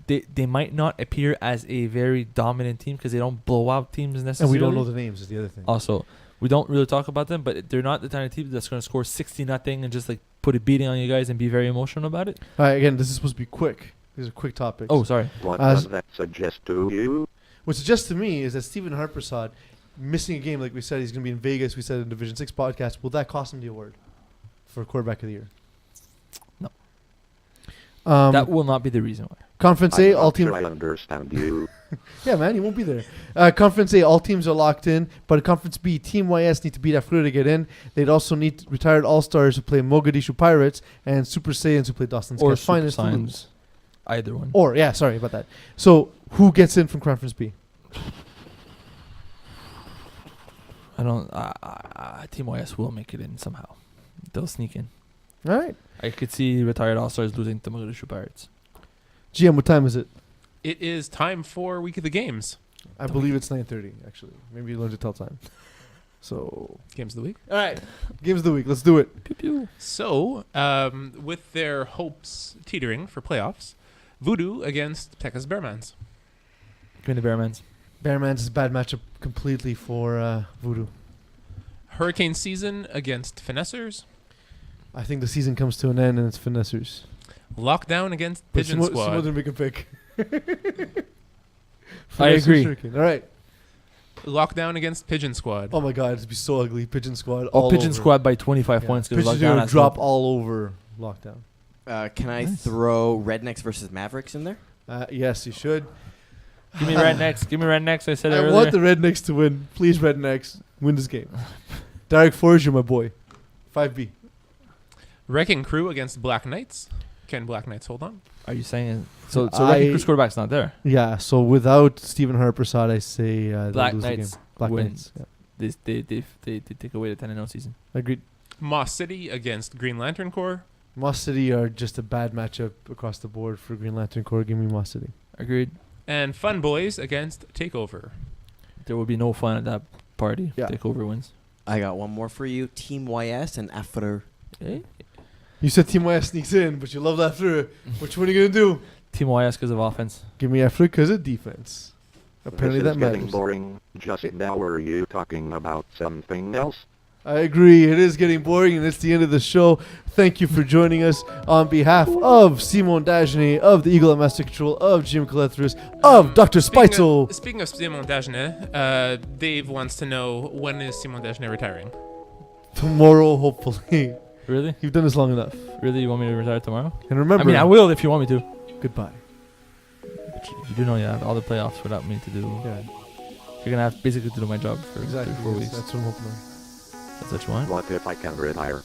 [SPEAKER 2] They might not appear as a very dominant team because they don't blow out teams
[SPEAKER 1] And
[SPEAKER 2] necessarily.
[SPEAKER 1] we don't know the names is the other thing.
[SPEAKER 2] Also, we don't really talk about them, but they're not the kind of team that's going to score 60-0 and just like put a beating on you guys and be very emotional about it.
[SPEAKER 1] All right, again, this is supposed to be quick. These are quick topics.
[SPEAKER 2] Oh, sorry.
[SPEAKER 5] What
[SPEAKER 1] As-
[SPEAKER 5] does that suggest to you?
[SPEAKER 1] What suggests to me is that Stephen Harpersad missing a game, like we said, he's going to be in Vegas. We said in Division 6 podcast. Will that cost him the award for quarterback of the year?
[SPEAKER 2] No.
[SPEAKER 1] That
[SPEAKER 2] That will not be the reason why.
[SPEAKER 1] Conference
[SPEAKER 5] I'm
[SPEAKER 1] A,
[SPEAKER 5] not
[SPEAKER 1] all teams.
[SPEAKER 5] sure I understand you.
[SPEAKER 1] Yeah, man, he won't be there. Conference A, all teams are locked in. But Conference B, Team YS need to beat Afro to get in. They'd also need retired All-Stars who play Mogadishu Pirates and Super Saiyans who play Dawson's
[SPEAKER 2] Or
[SPEAKER 1] Cash Finest to
[SPEAKER 2] Super
[SPEAKER 1] lose.
[SPEAKER 2] Science. Either one.
[SPEAKER 1] Or, yeah, sorry about that. So, who gets in from Conference B?
[SPEAKER 2] I don't. Team YS will make it in somehow. They'll sneak in.
[SPEAKER 1] All right.
[SPEAKER 2] I could see retired All-Stars losing to Mogadishu Pirates.
[SPEAKER 1] GM, what time is it?
[SPEAKER 4] It is time for Week of the Games.
[SPEAKER 1] I believe it's 9:30, actually. Maybe you learned to tell time. So,
[SPEAKER 4] Games of the week.
[SPEAKER 1] all right. Games of the week. Let's do it.
[SPEAKER 2] Pew pew.
[SPEAKER 4] So, with their hopes teetering for playoffs, Voodoo against Texas Bearmans.
[SPEAKER 2] Give me the Bearmans.
[SPEAKER 1] Bearmans is a bad matchup completely for Voodoo.
[SPEAKER 4] Hurricane Season against Finessers.
[SPEAKER 1] I think the season comes to an end and it's finessers.
[SPEAKER 4] Lockdown against Pigeon Squad.
[SPEAKER 1] Someone make a pick.
[SPEAKER 2] I agree.
[SPEAKER 1] All right.
[SPEAKER 4] Lockdown against Pigeon Squad.
[SPEAKER 1] Oh my God, it'd be so ugly. Pigeon Squad.
[SPEAKER 2] Oh,
[SPEAKER 1] all
[SPEAKER 2] Pigeon
[SPEAKER 1] over.
[SPEAKER 2] Squad by 25
[SPEAKER 1] Yeah.
[SPEAKER 2] points.
[SPEAKER 1] Pigeons are gonna drop all over Lockdown.
[SPEAKER 3] Can I
[SPEAKER 2] Nice.
[SPEAKER 3] throw Rednecks versus Mavericks in there?
[SPEAKER 1] Yes, you should.
[SPEAKER 2] Give me Rednecks. Give me Rednecks. I said it
[SPEAKER 1] I
[SPEAKER 2] earlier.
[SPEAKER 1] want the Rednecks to win. Please, Rednecks, win this game. Derek Forge, you're my boy. 5B.
[SPEAKER 4] Wrecking Crew against Black Knights. Can Black Knights hold on?
[SPEAKER 2] Are you saying so? So
[SPEAKER 1] I-
[SPEAKER 2] Wrecking Crew's quarterback's not there.
[SPEAKER 1] Yeah, so without Stephen Harpersad, I say they'll
[SPEAKER 2] Black
[SPEAKER 1] lose the
[SPEAKER 2] Knights
[SPEAKER 1] game. Black
[SPEAKER 2] wins.
[SPEAKER 1] Knights. Yeah.
[SPEAKER 2] They take away the 10-0 season.
[SPEAKER 1] Agreed.
[SPEAKER 4] Moss City against Green Lantern Corps.
[SPEAKER 1] Moss City are just a bad matchup across the board for Green Lantern Corps. Give me Moss City.
[SPEAKER 2] Agreed.
[SPEAKER 4] And Fun Boys against Takeover.
[SPEAKER 2] There will be no fun at that party.
[SPEAKER 1] Yeah.
[SPEAKER 2] Takeover wins.
[SPEAKER 3] I got one more for you. Team YS and After.
[SPEAKER 2] Eh?
[SPEAKER 1] You said Team YS sneaks in, but you love that through. Which one are you going to do?
[SPEAKER 2] Team YS because of offense.
[SPEAKER 1] Give me Africa because of defense. Apparently
[SPEAKER 5] This
[SPEAKER 1] that
[SPEAKER 5] is getting
[SPEAKER 1] matters.
[SPEAKER 5] boring. Just now were you talking about something else?
[SPEAKER 1] I agree. It is getting boring, and it's the end of the show. Thank you for joining us on behalf of Simon Dagenet, of the Eagle at Master Control, of Jim Colethris, of Dr. Speitzel.
[SPEAKER 4] Speaking of Simon Dagenet, Dave wants to know, when is Simon Dagenet retiring?
[SPEAKER 1] Tomorrow, hopefully.
[SPEAKER 2] Really?
[SPEAKER 1] You've done this long enough.
[SPEAKER 2] Really? You want me to retire tomorrow?
[SPEAKER 1] And remember,
[SPEAKER 2] I mean, I will if you want me to.
[SPEAKER 1] goodbye.
[SPEAKER 2] But you do know you have all the playoffs without me to do.
[SPEAKER 1] Yeah,
[SPEAKER 2] You're gonna have basically to do my job for
[SPEAKER 1] exactly.
[SPEAKER 2] 4 weeks.
[SPEAKER 1] That's what I'm hoping on.
[SPEAKER 2] That's what you want.
[SPEAKER 5] What if I can retire?